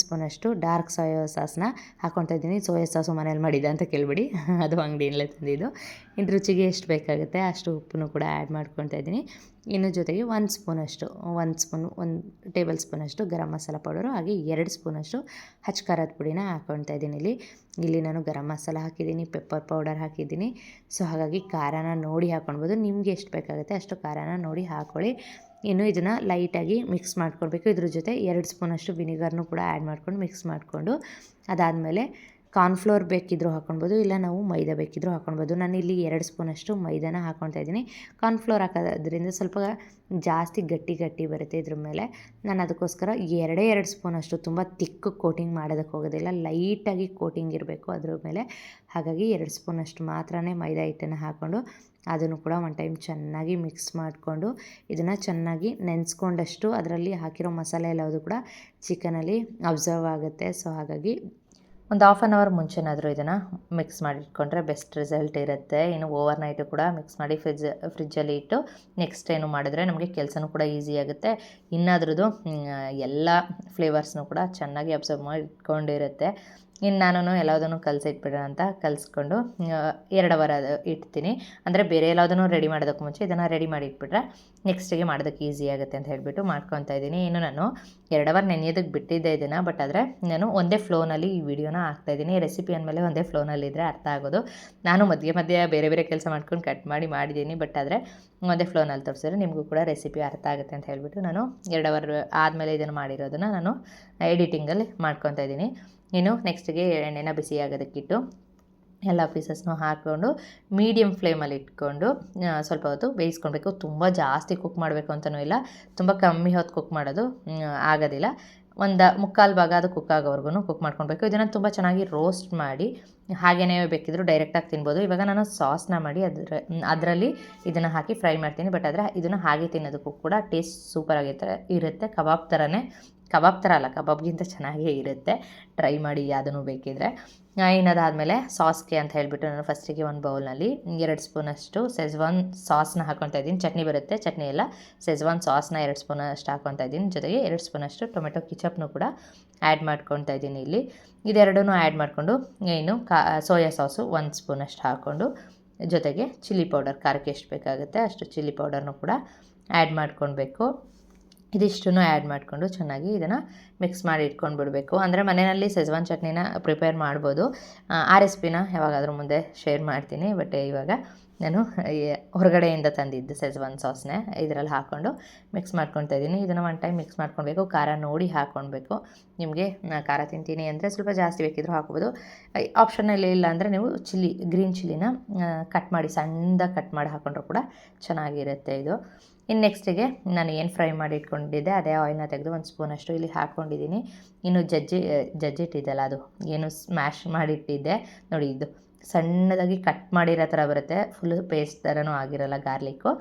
ಸ್ಪೂನಷ್ಟು ಡಾರ್ಕ್ ಸೋಯಾ ಸಾಸ್ನ ಹಾಕ್ಕೊತಾ ಇದ್ದೀನಿ. ಸೋಯಾ ಸಾಸು ಮನೇಲಿ ಮಾಡಿದ್ದೆ ಅಂತ ಕೇಳಿಬಿಡಿ, ಅದು ಅಂಗಡಿಯಲ್ಲೇ ತಂದಿದ್ದು. ಇನ್ನು ರುಚಿಗೆ ಎಷ್ಟು ಬೇಕಾಗುತ್ತೆ ಅಷ್ಟು ಉಪ್ಪನ್ನು ಕೂಡ ಆ್ಯಡ್ ಮಾಡ್ಕೊತಾ ಇದ್ದೀನಿ. ಇನ್ನು ಜೊತೆಗೆ 1 ಟೇಬಲ್ ಸ್ಪೂನಷ್ಟು ಗರಂ ಮಸಾಲ ಪೌಡರು, ಹಾಗೆ 2 ಸ್ಪೂನಷ್ಟು ಹಚ್ಚ ಖಾರದ ಪುಡಿನ ಹಾಕ್ಕೊತಾ ಇದ್ದೀನಿ. ಇಲ್ಲಿ ನಾನು ಗರಂ ಮಸಾಲ ಹಾಕಿದ್ದೀನಿ, ಪೆಪ್ಪರ್ ಪೌಡರ್ ಹಾಕಿದ್ದೀನಿ. ಸೊ ಹಾಗಾಗಿ ಖಾರನ ನೋಡಿ ಹಾಕ್ಕೊಳ್ಬೋದು. ನಿಮಗೆ ಎಷ್ಟು ಬೇಕಾಗುತ್ತೆ ಅಷ್ಟು ಖಾರನ ನೋಡಿ ಹಾಕ್ಕೊಳ್ಳಿ. ಇನ್ನು ಇದನ್ನು ಲೈಟಾಗಿ ಮಿಕ್ಸ್ ಮಾಡ್ಕೊಳ್ಬೇಕು. ಇದ್ರ ಜೊತೆ 2 ಸ್ಪೂನಷ್ಟು ವಿನಿಗರ್ನೂ ಕೂಡ ಆ್ಯಡ್ ಮಾಡ್ಕೊಂಡು ಮಿಕ್ಸ್ ಮಾಡಿಕೊಂಡು ಅದಾದಮೇಲೆ ಕಾರ್ನ್ಫ್ಲೋರ್ ಬೇಕಿದ್ದರೂ ಹಾಕ್ಕೊಳ್ಬೋದು, ಇಲ್ಲ ನಾವು ಮೈದಾ ಬೇಕಿದ್ದರೂ ಹಾಕ್ಕೊಳ್ಬೋದು. ನಾನು ಇಲ್ಲಿ 2 ಸ್ಪೂನಷ್ಟು ಮೈದಾನ ಹಾಕ್ಕೊತಾ ಇದ್ದೀನಿ. ಕಾರ್ನ್ಫ್ಲೋರ್ ಹಾಕೋದ್ರಿಂದ ಸ್ವಲ್ಪ ಜಾಸ್ತಿ ಗಟ್ಟಿ ಬರುತ್ತೆ ಇದ್ರ ಮೇಲೆ. ನಾನು ಅದಕ್ಕೋಸ್ಕರ 2 ಸ್ಪೂನಷ್ಟು ತುಂಬ ತಿಕ್ಕು ಕೋಟಿಂಗ್ ಮಾಡೋದಕ್ಕೆ ಹೋಗೋದಿಲ್ಲ, ಲೈಟಾಗಿ ಕೋಟಿಂಗ್ ಇರಬೇಕು ಅದ್ರ ಮೇಲೆ. ಹಾಗಾಗಿ 2 ಸ್ಪೂನಷ್ಟು ಮಾತ್ರನೇ ಮೈದಾ ಹಿಟ್ಟನ್ನು ಹಾಕ್ಕೊಂಡು ಅದನ್ನು ಕೂಡ 1 ಟೈಮ್ ಚೆನ್ನಾಗಿ ಮಿಕ್ಸ್ ಮಾಡಿಕೊಂಡು ಇದನ್ನು ಚೆನ್ನಾಗಿ ನೆನೆಸ್ಕೊಂಡಷ್ಟು ಅದರಲ್ಲಿ ಹಾಕಿರೋ ಮಸಾಲೆ ಎಲ್ಲವುದು ಕೂಡ ಚಿಕನಲ್ಲಿ ಅಬ್ಸರ್ವ್ ಆಗುತ್ತೆ. ಸೊ ಹಾಗಾಗಿ ಒಂದು 1/2 ಅವರ್ ಮುಂಚೆನಾದರೂ ಇದನ್ನು ಮಿಕ್ಸ್ ಮಾಡಿಟ್ಕೊಂಡ್ರೆ ಬೆಸ್ಟ್ ರಿಸಲ್ಟ್ ಇರುತ್ತೆ. ಇನ್ನು ಓವರ್ ನೈಟು ಕೂಡ ಮಿಕ್ಸ್ ಮಾಡಿ ಫ್ರಿಜ್ಜಲ್ಲಿ ಇಟ್ಟು ನೆಕ್ಸ್ಟ್ ಏನು ಮಾಡಿದ್ರೆ ನಮಗೆ ಕೆಲಸನೂ ಕೂಡ ಈಸಿ ಆಗುತ್ತೆ. ಇನ್ನು ಅದ್ರದ್ದು ಎಲ್ಲ ಫ್ಲೇವರ್ಸ್ನೂ ಕೂಡ ಚೆನ್ನಾಗಿ ಅಬ್ಸರ್ವ್ ಮಾಡಿ ಇಟ್ಕೊಂಡಿರುತ್ತೆ. ಇನ್ನು ನಾನು ಎಲ್ಲದನ್ನು ಕಲಸಿಟ್ಬಿಡೋಣ ಅಂತ ಕಲಿಸ್ಕೊಂಡು 2 ಅವರ್ ಅದು ಇಡ್ತೀನಿ. ಅಂದರೆ ಬೇರೆ ಎಲ್ಲದನ್ನು ರೆಡಿ ಮಾಡೋದಕ್ಕೆ ಮುಂಚೆ ಇದನ್ನು ರೆಡಿ ಮಾಡಿ ಇಟ್ಬಿಟ್ರೆ ನೆಕ್ಸ್ಟಿಗೆ ಮಾಡೋದಕ್ಕೆ ಈಸಿ ಆಗುತ್ತೆ ಅಂತ ಹೇಳಿಬಿಟ್ಟು ಮಾಡ್ಕೊತಾ ಇದ್ದೀನಿ. ಇನ್ನು ನಾನು 2 ಅವರ್ ನೆನೆಯೋದಕ್ಕೆ ಬಿಟ್ಟಿದ್ದೆ ಇದನ್ನು, ಬಟ್ ಆದರೆ ನಾನು ಒಂದೇ ಫ್ಲೋನಲ್ಲಿ ಈ ವಿಡಿಯೋನ ಹಾಕ್ತಾಯಿದ್ದೀನಿ. ರೆಸಿಪಿ ಅಂದಮೇಲೆ ಒಂದೇ ಫ್ಲೋನಲ್ಲಿದ್ದರೆ ಅರ್ಥ ಆಗೋದು. ನಾನು ಮಧ್ಯೆ ಬೇರೆ ಬೇರೆ ಕೆಲಸ ಮಾಡ್ಕೊಂಡು ಕಟ್ ಮಾಡಿದ್ದೀನಿ, ಬಟ್ ಆದರೆ ಒಂದೇ ಫ್ಲೋನಲ್ಲಿ ತೋರಿಸಿದ್ರೆ ನಿಮಗೂ ಕೂಡ ರೆಸಿಪಿ ಅರ್ಥ ಆಗುತ್ತೆ ಅಂತ ಹೇಳಿಬಿಟ್ಟು ನಾನು 2 ಅವರ್ ಆದಮೇಲೆ ಇದನ್ನು ಮಾಡಿರೋದನ್ನು ನಾನು ಎಡಿಟಿಂಗಲ್ಲಿ ಮಾಡ್ಕೊತಾ ಇದ್ದೀನಿ. ಇನ್ನು ನೆಕ್ಸ್ಟಿಗೆ ಎಣ್ಣೆನ ಬಿಸಿ ಆಗೋದಕ್ಕಿಟ್ಟು ಎಲ್ಲ ಪೀಸಸ್ನೂ ಹಾಕ್ಕೊಂಡು ಮೀಡಿಯಮ್ ಫ್ಲೇಮಲ್ಲಿ ಇಟ್ಕೊಂಡು ಸ್ವಲ್ಪ ಹೊತ್ತು ಬೇಯಿಸ್ಕೊಳ್ಬೇಕು. ತುಂಬ ಜಾಸ್ತಿ ಕುಕ್ ಮಾಡಬೇಕು ಅಂತಲೂ ಇಲ್ಲ, ತುಂಬ ಕಮ್ಮಿ ಹೊತ್ತು ಕುಕ್ ಮಾಡೋದು ಆಗೋದಿಲ್ಲ. ಒಂದು ಮುಕ್ಕಾಲು ಭಾಗ ಅದು ಕುಕ್ ಆಗೋವರೆಗೂ ಕುಕ್ ಮಾಡ್ಕೊಳ್ಬೇಕು. ಇದನ್ನು ತುಂಬ ಚೆನ್ನಾಗಿ ರೋಸ್ಟ್ ಮಾಡಿ ಹಾಗೆಯೇ ಬೇಕಿದ್ದರೂ ಡೈರೆಕ್ಟಾಗಿ ತಿನ್ಬೋದು. ಇವಾಗ ನಾನು ಸಾಸ್ನ ಮಾಡಿ ಅದರಲ್ಲಿ ಇದನ್ನು ಹಾಕಿ ಫ್ರೈ ಮಾಡ್ತೀನಿ, ಬಟ್ ಆದರೆ ಇದನ್ನು ಹಾಗೆ ತಿನ್ನೋದಕ್ಕೂ ಕೂಡ ಟೇಸ್ಟ್ ಇರುತ್ತೆ. ಕಬಾಬ್ ಥರ ಅಲ್ಲ, ಕಬಾಬ್ಗಿಂತ ಚೆನ್ನಾಗೇ ಇರುತ್ತೆ. ಟ್ರೈ ಮಾಡಿ ಅದನ್ನು ಬೇಕಿದ್ದರೆ. ಇನ್ನದಾದಮೇಲೆ ಸಾಸ್ಗೆ ಅಂತ ಹೇಳಿಬಿಟ್ಟು ನಾನು ಫಸ್ಟಿಗೆ ಒಂದು ಬೌಲ್ನಲ್ಲಿ 2 ಸ್ಪೂನಷ್ಟು ಸೆಜ್ವಾನ್ ಸಾಸ್ನ ಹಾಕ್ಕೊತಾ ಇದ್ದೀನಿ. ಚಟ್ನಿ ಬರುತ್ತೆ, ಚಟ್ನಿ ಎಲ್ಲ ಸೆಜ್ವಾನ್ ಸಾಸ್ನ 2 ಸ್ಪೂನಷ್ಟು ಹಾಕ್ಕೊತಾ ಇದ್ದೀನಿ. ಜೊತೆಗೆ 2 ಸ್ಪೂನಷ್ಟು ಟೊಮೆಟೊ ಕಿಚಪ್ನು ಕೂಡ ಆ್ಯಡ್ ಮಾಡ್ಕೊತಾ ಇದ್ದೀನಿ. ಇಲ್ಲಿ ಇದೆರಡನ್ನೂ ಆ್ಯಡ್ ಮಾಡಿಕೊಂಡು ಇನ್ನು ಸೋಯಾ ಸಾಸು 1 ಸ್ಪೂನಷ್ಟು ಹಾಕ್ಕೊಂಡು, ಜೊತೆಗೆ ಚಿಲ್ಲಿ ಪೌಡರ್ ಖಾರಕ್ಕೆ ಎಷ್ಟು ಬೇಕಾಗುತ್ತೆ ಅಷ್ಟು ಚಿಲ್ಲಿ ಪೌಡರ್ನು ಕೂಡ ಆ್ಯಡ್ ಮಾಡ್ಕೊಳ್ಬೇಕು. ಇದಿಷ್ಟನ್ನು ಆ್ಯಡ್ ಮಾಡಿಕೊಂಡು ಚೆನ್ನಾಗಿ ಇದನ್ನು ಮಿಕ್ಸ್ ಮಾಡಿ ಇಟ್ಕೊಂಡು ಬಿಡಬೇಕು. ಅಂದರೆ ಮನೆಯಲ್ಲಿ ಸೆಜ್ವಾನ್ ಚಟ್ನಿನ ಪ್ರಿಪೇರ್ ಮಾಡ್ಬೋದು. ಆ ರೆಸಿಪಿನ ಯಾವಾಗಾದರೂ ಮುಂದೆ ಶೇರ್ ಮಾಡ್ತೀನಿ. ಬಟ್ ಇವಾಗ ನಾನು ಹೊರಗಡೆಯಿಂದ ತಂದಿದ್ದು ಸೆಜ್ವಾನ್ ಸಾಸ್ನೇ ಇದರಲ್ಲಿ ಹಾಕ್ಕೊಂಡು ಮಿಕ್ಸ್ ಮಾಡ್ಕೊತಾ ಇದ್ದೀನಿ. ಇದನ್ನು 1 ಟೈಮ್ ಮಿಕ್ಸ್ ಮಾಡ್ಕೊಳ್ಬೇಕು. ಖಾರ ನೋಡಿ ಹಾಕ್ಕೊಳ್ಬೇಕು. ನಿಮಗೆ ಖಾರ ತಿಂತೀನಿ ಅಂದರೆ ಸ್ವಲ್ಪ ಜಾಸ್ತಿ ಬೇಕಿದ್ರೂ ಹಾಕ್ಬೋದು. ಆಪ್ಷನಲ್ಲಿ ಇಲ್ಲ ಅಂದರೆ ನೀವು ಗ್ರೀನ್ ಚಿಲ್ಲಿನ ಸಣ್ಣದಾಗಿ ಕಟ್ ಮಾಡಿ ಹಾಕ್ಕೊಂಡ್ರೂ ಕೂಡ ಚೆನ್ನಾಗಿರುತ್ತೆ ಇದು. ಇನ್ನು ನೆಕ್ಸ್ಟಿಗೆ ನಾನು ಏನು ಫ್ರೈ ಮಾಡಿ ಇಟ್ಕೊಂಡಿದ್ದೆ ಅದೇ ಆಯಿಲ್ನ ತೆಗೆದು 1 ಸ್ಪೂನಷ್ಟು ಇಲ್ಲಿ ಹಾಕ್ಕೊಂಡಿದ್ದೀನಿ. ಇನ್ನು ಜಜ್ಜಿಟ್ಟಿದ್ದಲ್ಲ, ಅದು ಏನು ಸ್ಮ್ಯಾಶ್ ಮಾಡಿಟ್ಟಿದ್ದೆ ನೋಡಿ, ಇದು ಸಣ್ಣದಾಗಿ ಕಟ್ ಮಾಡಿರೋ ಥರ ಬರುತ್ತೆ, ಫುಲ್ ಪೇಸ್ಟ್ ಥರನೂ ಆಗಿರಲ್ಲ ಗಾರ್ಲಿಕ್ಕು.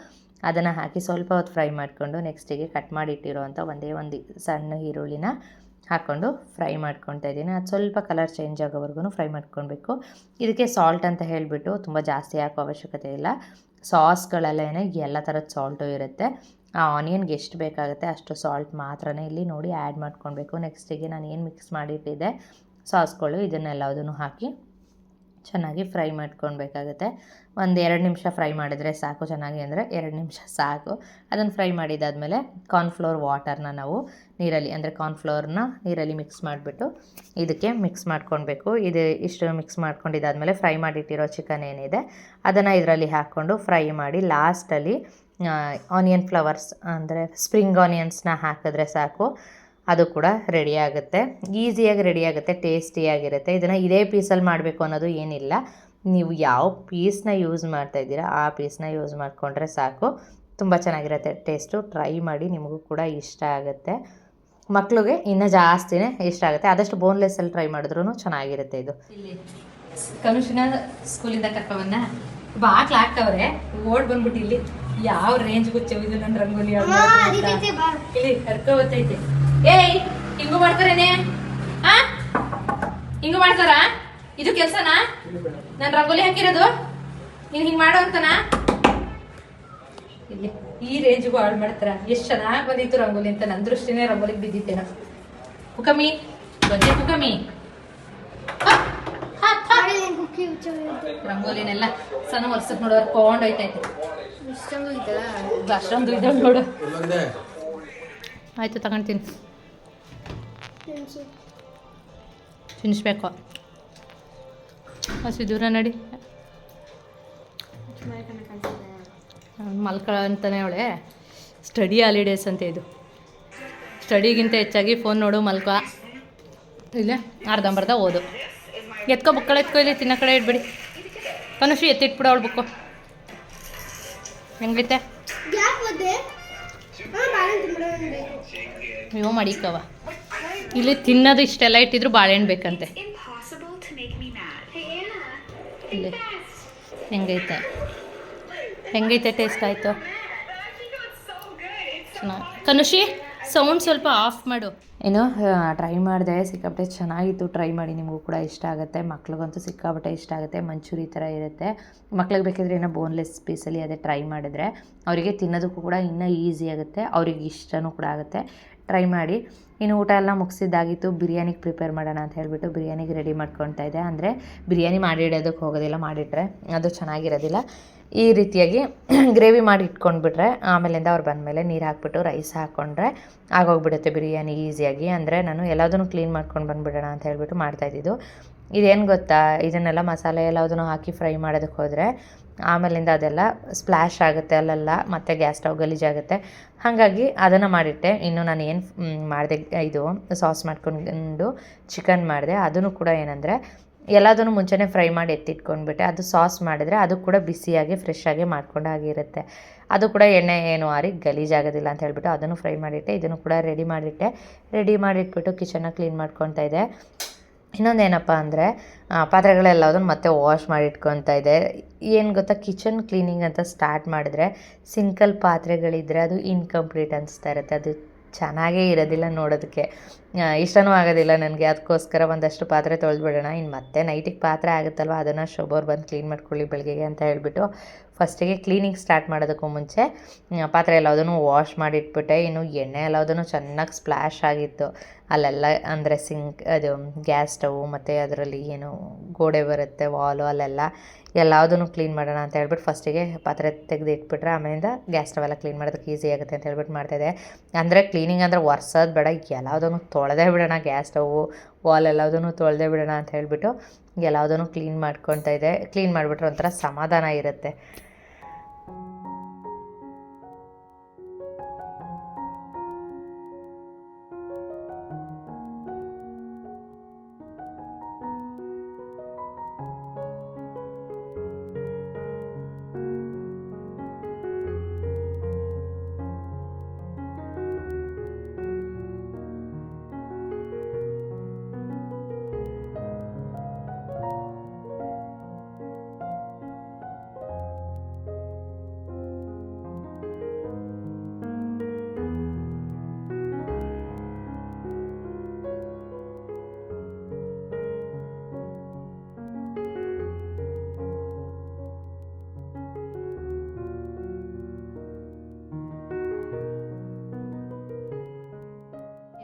ಅದನ್ನು ಹಾಕಿ ಸ್ವಲ್ಪ ಹೊತ್ತು ಫ್ರೈ ಮಾಡಿಕೊಂಡು ನೆಕ್ಸ್ಟಿಗೆ ಕಟ್ ಮಾಡಿಟ್ಟಿರೋವಂಥ ಒಂದು ಸಣ್ಣ ಈರುಳ್ಳಿನ ಹಾಕ್ಕೊಂಡು ಫ್ರೈ ಮಾಡ್ಕೊತಾ ಇದ್ದೀನಿ. ಅದು ಸ್ವಲ್ಪ ಕಲರ್ ಚೇಂಜ್ ಆಗೋವರೆಗೂ ಫ್ರೈ ಮಾಡ್ಕೊಳ್ಬೇಕು. ಇದಕ್ಕೆ ಸಾಲ್ಟ್ ಅಂತ ಹೇಳಿಬಿಟ್ಟು ತುಂಬ ಜಾಸ್ತಿ ಹಾಕೋ ಅವಶ್ಯಕತೆ ಇಲ್ಲ. ಸಾಸ್ಗಳಲ್ಲೇ ಎಲ್ಲ ಥರದ ಸಾಲ್ಟು ಇರುತ್ತೆ. ಆ ಆನಿಯನ್ಗೆ ಎಷ್ಟು ಬೇಕಾಗುತ್ತೆ ಅಷ್ಟು ಸಾಲ್ಟ್ ಮಾತ್ರನೇ ಇಲ್ಲಿ ನೋಡಿ ಆ್ಯಡ್ ಮಾಡ್ಕೊಳ್ಬೇಕು. ನೆಕ್ಸ್ಟಿಗೆ ನಾನು ಏನು ಮಿಕ್ಸ್ ಮಾಡಿಟ್ಟಿದ್ದೆ ಸಾಸ್ಗಳು ಇದನ್ನೆಲ್ಲದನ್ನು ಹಾಕಿ ಚೆನ್ನಾಗಿ ಫ್ರೈ ಮಾಡ್ಕೊಳ್ಬೇಕಾಗತ್ತೆ. 1-2 ನಿಮಿಷ ಫ್ರೈ ಮಾಡಿದರೆ ಸಾಕು, ಚೆನ್ನಾಗಿ ಅಂದರೆ 2 ನಿಮಿಷ ಸಾಕು. ಅದನ್ನು ಫ್ರೈ ಮಾಡಿದಾದಮೇಲೆ ಕಾರ್ನ್ಫ್ಲೋರ್ ವಾಟರ್ನ ನಾವು ಕಾರ್ನ್ಫ್ಲೋರ್ನ ನೀರಲ್ಲಿ ಮಿಕ್ಸ್ ಮಾಡಿಬಿಟ್ಟು ಇದಕ್ಕೆ ಮಿಕ್ಸ್ ಮಾಡ್ಕೊಳ್ಬೇಕು. ಇಷ್ಟು ಮಿಕ್ಸ್ ಮಾಡ್ಕೊಂಡಿದ್ದಾದಮೇಲೆ ಫ್ರೈ ಮಾಡಿಟ್ಟಿರೋ ಚಿಕನ್ ಏನಿದೆ ಅದನ್ನು ಇದರಲ್ಲಿ ಹಾಕ್ಕೊಂಡು ಫ್ರೈ ಮಾಡಿ ಲಾಸ್ಟಲ್ಲಿ ಆನಿಯನ್ ಫ್ಲವರ್ಸ್ ಅಂದರೆ ಸ್ಪ್ರಿಂಗ್ ಆನಿಯನ್ಸ್ನ ಹಾಕಿದ್ರೆ ಸಾಕು, ಅದು ಕೂಡ ರೆಡಿ ಆಗುತ್ತೆ. ಈಸಿಯಾಗಿ ರೆಡಿ ಆಗುತ್ತೆ, ಟೇಸ್ಟಿಯಾಗಿರುತ್ತೆ. ಇದನ್ನು ಇದೇ ಪೀಸಲ್ಲಿ ಮಾಡಬೇಕು ಅನ್ನೋದು ಏನಿಲ್ಲ. ನೀವು ಯಾವ ಪೀಸ್ನ ಯೂಸ್ ಮಾಡ್ತಾಯಿದ್ದೀರಾ ಆ ಪೀಸ್ನ ಯೂಸ್ ಮಾಡಿಕೊಂಡ್ರೆ ಸಾಕು, ತುಂಬ ಚೆನ್ನಾಗಿರುತ್ತೆ ಟೇಸ್ಟು. ಟ್ರೈ ಮಾಡಿ, ನಿಮಗೂ ಕೂಡ ಇಷ್ಟ ಆಗುತ್ತೆ. ಮಕ್ಳಿಗೆ ಇನ್ನೂ ಜಾಸ್ತಿನೇ ಇಷ್ಟ ಆಗುತ್ತೆ. ಆದಷ್ಟು ಬೋನ್ಲೆಸ್ಸಲ್ಲಿ ಟ್ರೈ ಮಾಡಿದ್ರೂ ಚೆನ್ನಾಗಿರುತ್ತೆ ಇದು. ಇಲ್ಲಿ ಕನುಷಿನ ಸ್ಕೂಲಿಂದ ಕರ್ಕೊಂಬನ್ನ ಬಾಕ್ಲು ಹಾಕವ್ರೆ, ಓಡ್ ಬಂದ್ಬಿಟ್ಟು ಇಲ್ಲಿ ಯಾವ ರೇಂಜ್ ಗೊತ್ತಿದ್ದು ನನ್ನ ರಂಗೋಲಿ ಇಲ್ಲಿ ಕರ್ಕೊಬತ್ತೈತೆ. ಏಯ್, ಹಿಂಗು ಮಾಡ್ತಾರೇನೆ? ಹಿಂಗು ಮಾಡ್ತಾರಾ? ಇದು ಕೆಲ್ಸನಾ? ನಾನು ರಂಗೋಲಿ ಹಾಕಿರೋದು ನೀನು ಹಿಂಗೆ ಮಾಡೋ ಅಂತನಾ? ಇಲ್ಲಿ ಈ ರೇಂಜ್ಗೂ ಹಾಳು ಮಾಡ್ತಾರ. ಎಷ್ಟು ಚೆನ್ನಾಗಿ ಬಂದಿತ್ತು ರಂಗೋಲಿ ಅಂತ ನನ್ನ ದೃಷ್ಟಿನೇ ರಂಗೋಲಿಗೆ ಬಿದ್ದಿತ್ತೇನ. ಕುಕಮಿ ಬಂದೆ, ಕುಕಮಿ ರಂಗೋಲಿನೆಲ್ಲ ಸಣ್ಣ ವರ್ಷಕ್ಕೆ ನೋಡೋರು ಕೊಂಡೋಯ್ತೈತೆ. ಅಷ್ಟೊಂದು ಇದ್ದಾವೆ ನೋಡು. ಆಯ್ತು, ತಗೊಳ್ತೀನಿ. ತಿನ್ನಿಸ್ಬೇಕು. ಹಸಿ ದೂರ ನಡಿ. ಮಲ್ಕ ಅಂತಾನೆ ಅವಳೆ. ಸ್ಟಡಿ ಹಾಲಿಡೇಸ್ ಅಂತ ಇದು. ಸ್ಟಡಿಗಿಂತ ಹೆಚ್ಚಾಗಿ ಫೋನ್ ನೋಡು, ಮಲ್ಕ. ಇಲ್ಲೇ ಅರ್ಧಂಬರ್ಧ ಓದು. ಎತ್ಕೊ, ಬುಕ್ಕಳು ಎತ್ಕೊ, ಇಲ್ಲಿ ತಿನ್ನೋ ಕಡೆ ಇಡ್ಬೇಡಿ. ಕನುಷಿ ಎತ್ತಿಟ್ಬಿಡು ಅವಳು ಬುಕ್ಕು. ಹೆಂಗೈತೆ? ಅಯ್ಯೋ ಮಡಿಕವ. ಇಲ್ಲಿ ತಿನ್ನೋದು ಇಷ್ಟೆಲ್ಲ ಇಟ್ಟಿದ್ರು ಬಾಳೆಹಣ್ಣು ಬೇಕಂತೆ. ಇಲ್ಲಿ ಹೆಂಗೈತೆ ಟೇಸ್ಟ್ ಆಯಿತು? ಚೆನ್ನಾಗಿ. ಕನುಷಿ ಸೌಂಡ್ ಸ್ವಲ್ಪ ಆಫ್ ಮಾಡು. ಏನು ಟ್ರೈ ಮಾಡಿದೆ, ಸಿಕ್ಕಾಪಟ್ಟೆ ಚೆನ್ನಾಗಿತ್ತು. ಟ್ರೈ ಮಾಡಿ, ನಿಮಗೂ ಕೂಡ ಇಷ್ಟ ಆಗುತ್ತೆ. ಮಕ್ಳಿಗಂತೂ ಸಿಕ್ಕಾಪಟ್ಟೆ ಇಷ್ಟ ಆಗುತ್ತೆ. ಮಂಚೂರಿ ಥರ ಇರುತ್ತೆ. ಮಕ್ಳಿಗೆ ಬೇಕಿದ್ರೆ ಏನೋ ಬೋನ್ಲೆಸ್ ಪೀಸಲ್ಲಿ ಅದೇ ಟ್ರೈ ಮಾಡಿದ್ರೆ ಅವರಿಗೆ ತಿನ್ನೋದಕ್ಕೂ ಕೂಡ ಇನ್ನೂ ಈಸಿ ಆಗುತ್ತೆ, ಅವ್ರಿಗೆ ಇಷ್ಟನೂ ಕೂಡ ಆಗುತ್ತೆ. ಟ್ರೈ ಮಾಡಿ. ಇನ್ನು ಊಟ ಎಲ್ಲ ಮುಗಿಸಿದ್ದಾಗಿತ್ತು. ಬಿರಿಯಾನಿಗೆ ಪ್ರಿಪೇರ್ ಮಾಡೋಣ ಅಂತ ಹೇಳಿಬಿಟ್ಟು ಬಿರಿಯಾನಿಗೆ ರೆಡಿ ಮಾಡ್ಕೊತಾ ಇದ್ದೆ. ಅಂದರೆ ಬಿರಿಯಾನಿ ಮಾಡಿಡೋದಕ್ಕೆ ಹೋಗೋದಿಲ್ಲ, ಮಾಡಿಟ್ರೆ ಅದು ಚೆನ್ನಾಗಿರೋದಿಲ್ಲ. ಈ ರೀತಿಯಾಗಿ ಗ್ರೇವಿ ಮಾಡಿ ಇಟ್ಕೊಂಡ್ಬಿಟ್ರೆ ಆಮೇಲಿಂದ ಅವ್ರು ಬಂದಮೇಲೆ ನೀರು ಹಾಕ್ಬಿಟ್ಟು ರೈಸ್ ಹಾಕ್ಕೊಂಡ್ರೆ ಆಗೋಗ್ಬಿಡುತ್ತೆ ಬಿರಿಯಾನಿ ಈಸಿಯಾಗಿ. ಅಂದರೆ ನಾನು ಎಲ್ಲದನ್ನು ಕ್ಲೀನ್ ಮಾಡ್ಕೊಂಡು ಬಂದುಬಿಡೋಣ ಅಂತ ಹೇಳ್ಬಿಟ್ಟು ಮಾಡ್ತಾಯಿದ್ದು. ಇದೇನು ಗೊತ್ತಾ, ಇದನ್ನೆಲ್ಲ ಮಸಾಲೆ ಎಲ್ಲದನ್ನು ಹಾಕಿ ಫ್ರೈ ಮಾಡೋದಕ್ಕೆ ಹೋದರೆ ಆಮೇಲಿಂದ ಅದೆಲ್ಲ ಸ್ಪ್ಲ್ಯಾಶ್ ಆಗುತ್ತೆ ಅಲ್ಲೆಲ್ಲ, ಮತ್ತು ಗ್ಯಾಸ್ ಸ್ಟವ್ ಗಲೀಜಾಗುತ್ತೆ. ಹಾಗಾಗಿ ಅದನ್ನು ಮಾಡಿಟ್ಟೆ. ಇನ್ನು ನಾನು ಏನು ಮಾಡಿದೆ, ಇದು ಸಾಸ್ ಮಾಡ್ಕೊಂಡು ಚಿಕನ್ ಮಾಡಿದೆ. ಅದನ್ನು ಕೂಡ ಏನಂದರೆ ಎಲ್ಲದನ್ನು ಮುಂಚೆನೇ ಫ್ರೈ ಮಾಡಿ ಎತ್ತಿಟ್ಕೊಂಡ್ಬಿಟ್ಟೆ. ಅದು ಸಾಸ್ ಮಾಡಿದರೆ ಅದು ಕೂಡ ಬಿಸಿಯಾಗಿ ಫ್ರೆಶ್ ಆಗಿ ಮಾಡ್ಕೊಂಡು ಆಗಿರುತ್ತೆ. ಅದು ಕೂಡ ಎಣ್ಣೆ ಏನು ಆರಿ ಗಲೀಜಾಗೋದಿಲ್ಲ ಅಂತ ಹೇಳ್ಬಿಟ್ಟು ಅದನ್ನು ಫ್ರೈ ಮಾಡಿಟ್ಟೆ. ಇದನ್ನು ಕೂಡ ರೆಡಿ ಮಾಡಿಟ್ಬಿಟ್ಟು ಕಿಚನ್ನ ಕ್ಲೀನ್ ಮಾಡ್ಕೊತಾ ಇದ್ದೆ. ಇನ್ನೊಂದೇನಪ್ಪ ಅಂದರೆ ಪಾತ್ರೆಗಳೆಲ್ಲದನ್ನು ಮತ್ತೆ ವಾಶ್ ಮಾಡಿ ಇಟ್ಕೊತಾ ಇದ್ದೆ. ಏನು ಗೊತ್ತಾ, ಕಿಚನ್ ಕ್ಲೀನಿಂಗ್ ಅಂತ ಸ್ಟಾರ್ಟ್ ಮಾಡಿದ್ರೆ ಸಿಂಕಲ್ ಪಾತ್ರೆಗಳಿದ್ದರೆ ಅದು ಇನ್ಕಂಪ್ಲೀಟ್ ಅನಿಸ್ತಾ ಇರುತ್ತೆ. ಅದು ಚೆನ್ನಾಗೇ ಇರೋದಿಲ್ಲ, ನೋಡೋದಕ್ಕೆ ಇಷ್ಟನೂ ಆಗೋದಿಲ್ಲ ನನಗೆ. ಅದಕ್ಕೋಸ್ಕರ ಒಂದಷ್ಟು ಪಾತ್ರೆ ತೊಳೆದ್ಬಿಡೋಣ, ಇನ್ನು ಮತ್ತೆ ನೈಟಿಗೆ ಪಾತ್ರೆ ಆಗುತ್ತಲ್ವ ಅದನ್ನು ಶೊಬೋರು ಬಂದು ಕ್ಲೀನ್ ಮಾಡ್ಕೊಳ್ಳಿ ಬೆಳಗ್ಗೆಗೆ ಅಂತ ಹೇಳಿಬಿಟ್ಟು ಫಸ್ಟಿಗೆ ಕ್ಲೀನಿಂಗ್ ಸ್ಟಾರ್ಟ್ ಮಾಡೋದಕ್ಕೂ ಮುಂಚೆ ಪಾತ್ರೆ ಎಲ್ಲದನ್ನು ವಾಶ್ ಮಾಡಿಟ್ಬಿಟ್ಟೆ. ಇನ್ನು ಎಣ್ಣೆ ಎಲ್ಲದನ್ನು ಚೆನ್ನಾಗಿ ಸ್ಪ್ಲ್ಯಾಶ್ ಆಗಿತ್ತು ಅಲ್ಲೆಲ್ಲ. ಅಂದರೆ ಅದು ಗ್ಯಾಸ್ ಸ್ಟವ್ ಮತ್ತು ಅದರಲ್ಲಿ ಏನು ಗೋಡೆ ಬರುತ್ತೆ ವಾಲು, ಅಲ್ಲೆಲ್ಲ ಎಲ್ಲದನ್ನು ಕ್ಲೀನ್ ಮಾಡೋಣ ಅಂತ ಹೇಳ್ಬಿಟ್ಟು ಫಸ್ಟಿಗೆ ಪಾತ್ರೆ ತೆಗೆದು ಇಟ್ಬಿಟ್ರೆ ಆಮೇಲಿಂದ ಗ್ಯಾಸ್ ಸ್ಟವ್ ಎಲ್ಲ ಕ್ಲೀನ್ ಮಾಡೋದಕ್ಕೆ ಈಸಿ ಆಗುತ್ತೆ ಅಂತ ಹೇಳ್ಬಿಟ್ಟು ಮಾಡ್ತಾಯಿದ್ದೆ. ಅಂದರೆ ಕ್ಲೀನಿಂಗ್ ಅಂದರೆ ಒರ್ಸೋದು ಬೇಡ, ಎಲ್ಲದನ್ನು ತೊಳೆದೇ ಬಿಡೋಣ, ಗ್ಯಾಸ್ ಸ್ಟವು ವಾಲ್ ಎಲ್ಲದನ್ನು ತೊಳೆದೇ ಬಿಡೋಣ ಅಂತ ಹೇಳ್ಬಿಟ್ಟು ಎಲ್ಲದನ್ನು ಕ್ಲೀನ್ ಮಾಡ್ಕೊತಾ ಇದ್ದೆ. ಕ್ಲೀನ್ ಮಾಡಿಬಿಟ್ರೆ ಒಂಥರ ಸಮಾಧಾನ ಇರುತ್ತೆ.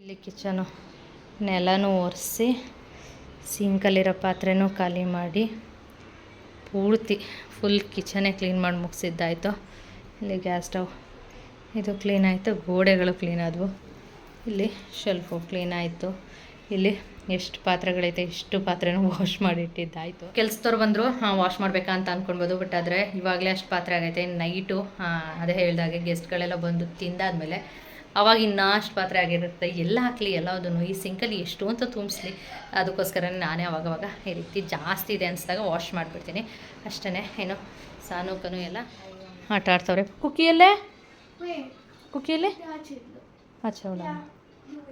ಇಲ್ಲಿ ಕಿಚನು ನೆಲನೂ ಒರೆಸಿ ಸಿಂಕಲ್ಲಿರೋ ಪಾತ್ರೆನೂ ಖಾಲಿ ಮಾಡಿ ಪೂರ್ತಿ ಫುಲ್ ಕಿಚನೇ ಕ್ಲೀನ್ ಮಾಡಿ ಮುಗಿಸಿದ್ದಾಯಿತು. ಇಲ್ಲಿ ಗ್ಯಾಸ್ ಸ್ಟವ್ ಇದು ಕ್ಲೀನ್ ಆಯಿತು, ಗೋಡೆಗಳು ಕ್ಲೀನ್ ಆದವು, ಇಲ್ಲಿ ಶೆಲ್ಫು ಕ್ಲೀನ್ ಆಯಿತು. ಇಲ್ಲಿ ಎಷ್ಟು ಪಾತ್ರೆಗಳೈತೆ ಇಷ್ಟು ಪಾತ್ರೆನೂ ವಾಶ್ ಮಾಡಿಟ್ಟಿದ್ದಾಯಿತು. ಕೆಲಸದವ್ರು ಬಂದರು ವಾಶ್ ಮಾಡಬೇಕಾ ಅಂತ ಅಂದ್ಕೊಳ್ಬೋದು, ಬಟ್ ಆದರೆ ಇವಾಗಲೇ ಅಷ್ಟು ಪಾತ್ರೆ ಆಗೈತೆ. ನೈಟು ಅದೇ ಹೇಳಿದಾಗೆ ಗೆಸ್ಟ್ಗಳೆಲ್ಲ ಬಂದು ತಿಂದಾದ್ಮೇಲೆ ಅವಾಗ ಇನ್ನೂ ಅಷ್ಟು ಪಾತ್ರೆ ಆಗಿರುತ್ತೆ. ಎಲ್ಲ ಹಾಕಲಿ ಎಲ್ಲದನ್ನು ಈ ಸಿಂಕಲ್ಲಿ ಎಷ್ಟು ಅಂತ ತುಂಬಿಸ್ಲಿ, ಅದಕ್ಕೋಸ್ಕರ ನಾನೇ ಅವಾಗವಾಗ ಈ ರೀತಿ ಜಾಸ್ತಿ ಇದೆ ಅನಿಸಿದಾಗ ವಾಶ್ ಮಾಡಿಬಿಡ್ತೀನಿ ಅಷ್ಟೇ. ಏನು ಸಾನೂಕನು ಎಲ್ಲ ಆಟ ಆಡ್ತವ್ರೆ. ಕುಕ್ಕಿಯಲ್ಲೇ ಆಚೆ ಅವಳ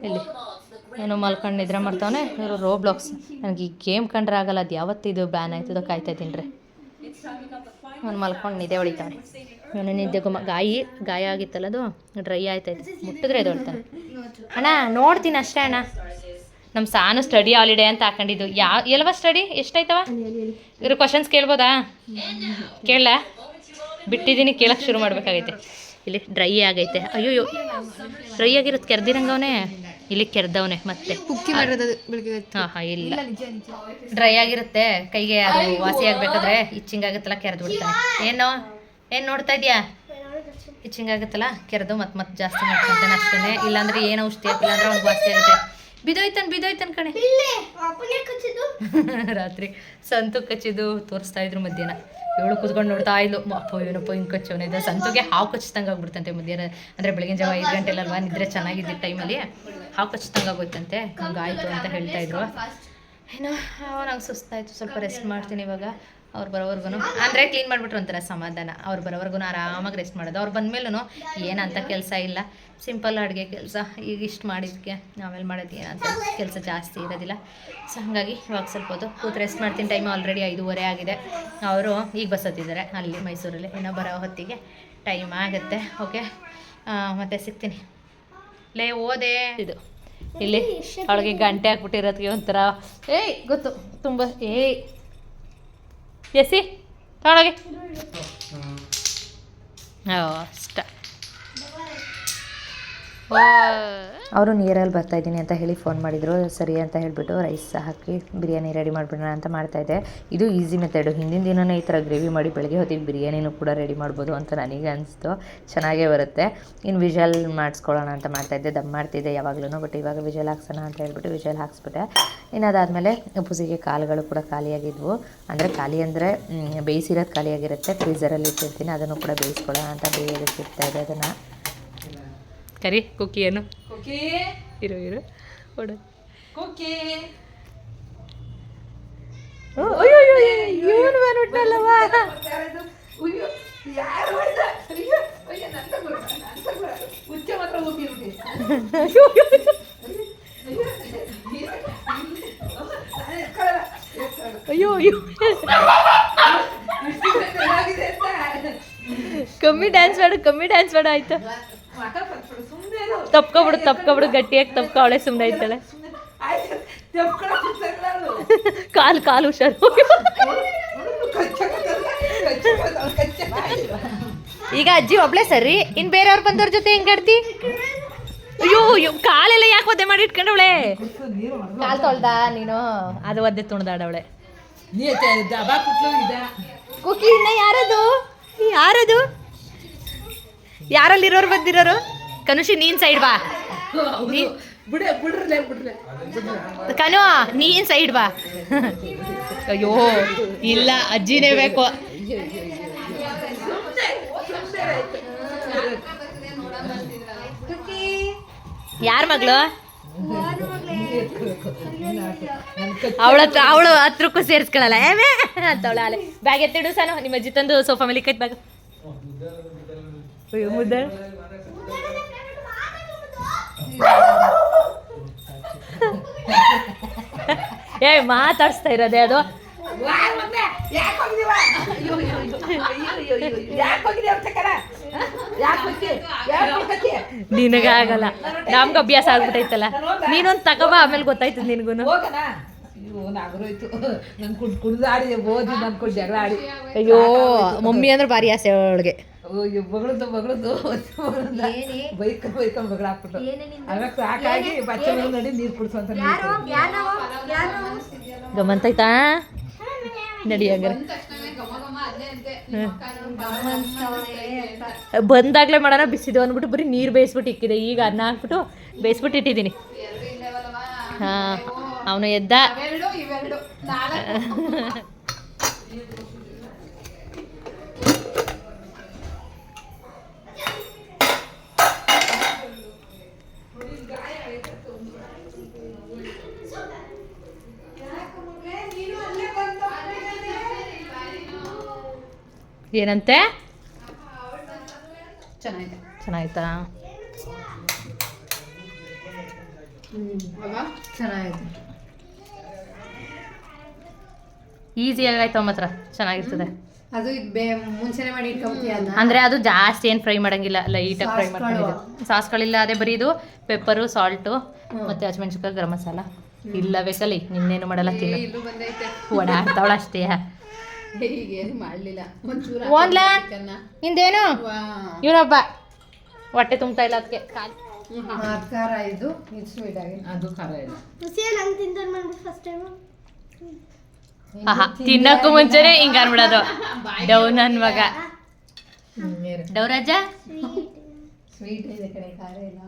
ಇಲ್ಲಿ ಏನೋ ಮಲ್ಕೊಂಡು ನಿದ್ರೆ ಮಾಡ್ತಾವನೆ. ಇವರು ರೋಬ್ಲಾಕ್ಸ್, ನನಗೆ ಈ ಗೇಮ್ ಕಂಡ್ರೆ ಆಗಲ್ಲ, ಅದು ಯಾವತ್ತಿದು ಬ್ಯಾನ್ ಆಯ್ತದೋ ಕಾಯ್ತಾ ಇದ್ದೀನಿ ರೀ. ಅವ್ನು ಮಲ್ಕೊಂಡು ನಿದ್ದೆ ಹೊಡಿತಾನೆ. ಇವನು ನಿದ್ದೆಗೂ ಗಾಯ ಆಗಿತ್ತಲ್ಲ, ಅದು ಡ್ರೈ ಆಯ್ತೈತೆ, ಮುಟ್ಟಿದ್ರೆ ಇದು ಹೊಡ್ತಾನೆ. ಅಣ್ಣ ನೋಡ್ತೀನಿ ಅಷ್ಟೇ ಅಣ್ಣ. ನಮ್ಮ ಸಾನು ಸ್ಟಡಿ ಹಾಲಿಡೇ ಅಂತ ಹಾಕೊಂಡಿದ್ದು. ಎಲ್ವ ಸ್ಟಡಿ ಎಷ್ಟಾಯ್ತವ? ಇವರು ಕ್ವಶನ್ಸ್ ಕೇಳ್ಬೋದಾ? ಕೇಳ ಬಿಟ್ಟಿದ್ದೀನಿ, ಕೇಳಕ್ಕೆ ಶುರು ಮಾಡಬೇಕಾಗೈತೆ. ಇಲ್ಲಿ ಡ್ರೈ ಆಗೈತೆ. ಅಯ್ಯೋ ಡ್ರೈ ಆಗಿರುತ್ತೆ, ಕೆರ್ದಿರಂಗವನೇ. ಇಲ್ಲಿ ಕೆರ್ದವನೆ ಮತ್ತೆ ಹಾಂ ಇಲ್ಲ ಡ್ರೈ ಆಗಿರುತ್ತೆ. ಕೈಗೆ ಅದು ವಾಸಿ ಆಗಬೇಕಾದ್ರೆ ಇಚ್ಚಿಂಗ್ ಆಗುತ್ತಲ್ಲ, ಕೆರೆದು ಬಿಡ್ತಾನೆ. ಏನು ನೋಡ್ತಾ ಇದೆಯಾ? ಇಚ್ಚಿಂಗ್ ಆಗುತ್ತಲ್ಲ, ಕೆರೆದು ಮತ್ತೆ ಜಾಸ್ತಿ ಮಾಡ್ಕೊತಾನೆ ಅಷ್ಟೇ. ಇಲ್ಲಾಂದ್ರೆ ಏನು ಔಷಧಿ ಹಾಕಿಲ್ಲ ಅಂದ್ರೆ ಅವ್ನಿಗೆ ವಾಸಿ ಆಗುತ್ತೆ. ಬಿದೋಯ್ತಾನೆ ಕಣೆ. ರಾತ್ರಿ ಸಂತು ಕಚ್ಚಿದ್ದು ತೋರಿಸ್ತಾ ಇದ್ರು ಮಧ್ಯಾಹ್ನ. ಇವಳು ಕೂತ್ಕೊಂಡು ನೋಡ್ತಾ ಇದ್ಲು, ಅಪ್ಪ ಏನಪ್ಪ ಹಿಂಗೆ ಕಚ್ಚೋನಿದ್ದ. ಸಂತುಗೆ ಹಾವು ಕಚ್ಚಿದಂಗೆ ಆಗ್ಬಿಡ್ತಂತೆ ಮಧ್ಯಾಹ್ನ. ಅಂದರೆ ಬೆಳಗಿನ ಜಾವ 5 ಗಂಟೆಲಲ್ವಾ ನಿದ್ರೆ ಚೆನ್ನಾಗಿದ್ದ ಟೈಮಲ್ಲಿ ಹಾವು ಕಚ್ಚಿದಂಗೆ ಆಗೋಯ್ತಂತೆ. ಹಂಗಾಯ್ತು ಅಂತ ಹೇಳ್ತಾ ಇದ್ರು. ಏನೋ ನಂಗೆ ಸುಸ್ತಾಯಿತು, ಸ್ವಲ್ಪ ರೆಸ್ಟ್ ಮಾಡ್ತೀನಿ ಇವಾಗ. ಅವ್ರು ಬರೋವರೆಗೂ ಅಂದರೆ ಕ್ಲೀನ್ ಮಾಡಿಬಿಟ್ರು ಒಂಥರ ಸಮಾಧಾನ. ಅವ್ರು ಬರೋವರೆಗೂ ಆರಾಮಾಗಿ ರೆಸ್ಟ್ ಮಾಡೋದು. ಅವ್ರು ಬಂದಮೇಲೂ ಏನಂತ ಕೆಲಸ ಇಲ್ಲ, ಸಿಂಪಲ್ ಅಡುಗೆ ಕೆಲಸ. ಈಗ ಇಷ್ಟು ಮಾಡಿದ್ದಕ್ಕೆ ಆಮೇಲೆ ಮಾಡೋದು ಏನಂತ ಕೆಲಸ ಜಾಸ್ತಿ ಇರೋದಿಲ್ಲ. ಸೊ ಹಾಗಾಗಿ ಇವಾಗ ಸ್ವಲ್ಪ ಹೊತ್ತು ಕೂತು ರೆಸ್ಟ್ ಮಾಡ್ತೀನಿ. ಟೈಮ್ ಆಲ್ರೆಡಿ 5:30 ಆಗಿದೆ. ಅವರು ಈಗ ಬಸ್ ಹತ್ತಿದ್ದಾರೆ ಅಲ್ಲಿ ಮೈಸೂರಲ್ಲಿ. ಇನ್ನೂ ಬರೋ ಹೊತ್ತಿಗೆ ಟೈಮ್ ಆಗುತ್ತೆ. ಓಕೆ, ಮತ್ತೆ ಸಿಗ್ತೀನಿ. ಓದೆ ಇದು ಇಲ್ಲಿ ಅವಳಿಗೆ ಗಂಟೆ ಹಾಕ್ಬಿಟ್ಟಿರೋದಕ್ಕೆ ಒಂಥರ ಗೊತ್ತು ತುಂಬ. ಎಸಿ ತಗೊಳಗೆ ಓ ಅವರು ನಿಯರಲ್ಲಿ ಬರ್ತಾಯಿದ್ದೀನಿ ಅಂತ ಹೇಳಿ ಫೋನ್ ಮಾಡಿದರು. ಸರಿ ಅಂತ ಹೇಳಿಬಿಟ್ಟು ರೈಸ್ ಹಾಕಿ ಬಿರಿಯಾನಿ ರೆಡಿ ಮಾಡಿಬಿಡೋಣ ಅಂತ ಮಾಡ್ತಾಯಿದ್ದೆ. ಇದು ಈಸಿ ಮೆಥಡು. ಹಿಂದಿನ ದಿನವೇ ಈ ಥರ ಗ್ರೇವಿ ಮಾಡಿ ಬೆಳಗ್ಗೆ ಹೊತ್ತಿಗೆ ಬಿರಿಯಾನಿನೂ ಕೂಡ ರೆಡಿ ಮಾಡ್ಬೋದು ಅಂತ ನನಗೆ ಅನಿಸ್ತು. ಚೆನ್ನಾಗೇ ಬರುತ್ತೆ. ಇನ್ನು ವಿಜಲ್ ಮಾಡಿಸ್ಕೊಳ್ಳೋಣ ಅಂತ ಮಾಡ್ತಾಯಿದ್ದೆ. ದಮ್ ಮಾಡ್ತಿದ್ದೆ ಯಾವಾಗಲೂ, ಬಟ್ ಇವಾಗ ವಿಜಲ್ ಹಾಕ್ಸೋಣ ಅಂತ ಹೇಳ್ಬಿಟ್ಟು ವಿಜಲ್ ಹಾಕ್ಸ್ಬಿಟ್ಟೆ. ಇನ್ನು ಅದಾದಮೇಲೆ ಪುಸಿಗೆ ಕಾಳುಗಳು ಕೂಡ ಖಾಲಿಯಾಗಿದ್ವು. ಅಂದರೆ ಖಾಲಿ ಅಂದರೆ ಬೇಯಿಸಿರೋದು ಖಾಲಿಯಾಗಿರುತ್ತೆ. ಫ್ರೀಝರಲ್ಲಿ ಇಟ್ಟಿರ್ತೀನಿ, ಅದನ್ನು ಕೂಡ ಬೇಯಿಸ್ಕೊಳ್ಳೋಣ ಅಂತ ಬೇಯಿಸಿರ್ತಾ ಇದೆ. ಅದನ್ನು ಕರಿ ಕುಕ್ಕಿ ಏನು ಇರು ಕೊಡು ಕುಕ್ಕಿ. ಇವನು ಬಂದ್ಬಿಟ್ಟಲ್ಲವಾ. ಅಯ್ಯೋ ಕಮ್ಮಿ ಡ್ಯಾನ್ಸ್ ಮಾಡು ಆಯ್ತು. ತಪ್ಕೊಬಿಡು ಗಟ್ಟಿಯಾಗಿ ತಪ್ಕೊ. ಅವಳೆ ಸುಮ್ಮನೆ ಐತಾಳೆ. ಕಾಲು ಹುಷಾರು. ಈಗ ಅಜ್ಜಿ ಒಬ್ಳೆ ಸರಿ, ಇನ್ ಬೇರೆಯವ್ರು ಬಂದವ್ರ ಜೊತೆ ಹೆಂಗಾಡ್ತಿ? ಅಯ್ಯೋ ಕಾಲೆಲ್ಲ ಯಾಕೆ ಒದ್ದೆ ಮಾಡಿ ಇಟ್ಕೊಂಡವಳೆ? ಕಾಲು ತೊಳ್ದ ನೀನು? ಅದು ಒದ್ದೆ ತುಣ್ದಾಡವಳೆ. ಕುಕ್ಕಿ ಇನ್ನ ಯಾರದು ಯಾರಲ್ಲಿರೋರು ಬಂದಿರೋರು? ಕನುಷಿ ನೀನ್ ಸೈಡ್ ಬಾ. ಕನು ನೀನ್ ಸೈಡ್ ಬಾ. ಅಯ್ಯೋ ಇಲ್ಲ, ಅಜ್ಜಿನೇ ಬೇಕು. ಯಾರ ಮಗಳು? ಅವಳು ಹತ್ರಕ್ಕೂ ಸೇರಿಸ್ಕೊಳ್ಳಲ್ಲ ಅಂತವಳ. ಅಲ್ಲೇ ಬ್ಯಾಗ್ ಎತ್ತಿಡು ಸಾನು. ನಿಮ್ಮ ಅಜ್ಜಿ ತಂದು ಸೋಫಾ ಮೇಲೆ ಇಕ್ಕೈತ್ ಬ್ಯಾಗ್. ಅಯ್ಯೋ ಮುದ್ದೆ ಮಾತಾಡ್ಸ್ತಾ ಇರೋದೇ ಅದು. ನಿನಗಾಗಲ್ಲ, ನಮ್ಗೆ ಅಭ್ಯಾಸ ಆಗ್ಬಿಟ್ಟೈತಲ್ಲ. ನೀನೊಂದು ತಗೋಬ, ಆಮೇಲೆ ಗೊತ್ತಾಯ್ತದ ನಿನ್ಗೂ. ಅಯ್ಯೋ ಮಮ್ಮಿ ಅಂದ್ರೆ ಭಾರಿ ಆಸೆ ಅವಳಿಗೆ. ಬಗಳದು ಬೈಕೊಂಡ್ ಬಗಳ ಹಾಕ್ಬಿಟ್ಟು ಅವಾಗ ಸಾಕಾಗಿ ಬಚ್ಚೆ ನಡಿ ನೀರು ಕುಡಿಸೋಂತ ಗಮಂತೈತಾ ನಡಿ. ಹಂಗಾರೆ ಬಂದಾಗ್ಲೇ ಮಾಡೋಣ ಬಿಸಿದು ಅಂದ್ಬಿಟ್ಟು ಬರೀ ನೀರು ಬೇಯಿಸ್ಬಿಟ್ಟು ಇಕ್ಕಿದೆ. ಈಗ ಅನ್ನ ಹಾಕ್ಬಿಟ್ಟು ಬೇಯಿಸ್ಬಿಟ್ಟು ಇಟ್ಟಿದ್ದೀನಿ. ಹಾಂ ಅವನು ಎದ್ದ. ಏನಂತೆ? ಚೆನ್ನಾಯ್ತಾ? ಚೆನ್ನಾಗಿದೆ. ಈಸಿ ಆಗಾಯ್ತು ಮಾತ್ರ ಚೆನ್ನಾಗಿರ್ತದೆ. ಅದು ಮುಂಚೆನೆ ಮಾಡಿ ಇಟ್ಕೊಂತೀಯ ಅಂದ್ರೆ ಅದು ಜಾಸ್ತಿ ಏನು ಫ್ರೈ ಮಾಡಂಗಿಲ್ಲ, ಲೈಟಾಗಿ ಫ್ರೈ ಮಾಡ್ಕೊಂಡಿದ್ದು. ಸಾಸ್ಗಳಿಲ್ಲ, ಅದೇ ಬರೀ ಇದು ಪೆಪ್ಪರು, ಸಾಲ್ಟು ಮತ್ತೆ ಹಸಿಮೆಣಸಿನ್ಕಾಯಿ, ಗರಂ ಮಸಾಲ. ಇಲ್ಲ ಬೇಕಲ್ಲಿ ನಿನ್ನೇನು ಮಾಡಲ್ಲ, ತಿನ್ನು ಓಡಾಡ್ತಾವಳ ಅಷ್ಟೇ. ಈಗೇನು ಮಾಡಲಿಲ್ಲ. ಓನ್ಲಾ ನಿಂದೇನು ಇವನೊಬ್ಬ ಹೊಟ್ಟೆ ತುಂಬ್ತಾ ಇಲ್ಲ ಅದಕ್ಕೆ. ಖಾರ ಇದು ಸ್ವೀಟ್ ಆಗಿ ಅದು ಖಾರ ಇಲ್ಲ. ತಿನ್ನಕ್ಕೂ ಮುಂಚೆನೆ ಹಿಂಗ ಅನ್ಬಿಡೋದು. ಡೌನ್ ನನ್ ಮಗ ಡೌರಾಜ ಸ್ವೀಟ್ ಇದೆ ಕಡೆ, ಖಾರ ಇಲ್ಲ.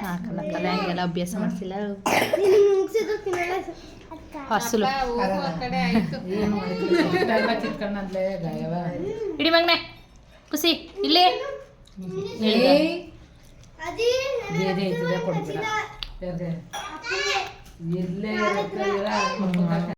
ಹಾಕಲ್ಲ ಅಭ್ಯಾಸ ಮಾಡಿಸಿಲ್ಲ. ಹಸಲು ಇಡಿ ಮಗನೆ ಖುಷಿ ಇಲ್ಲೇ ಕೊಡ್ಬೇಡ.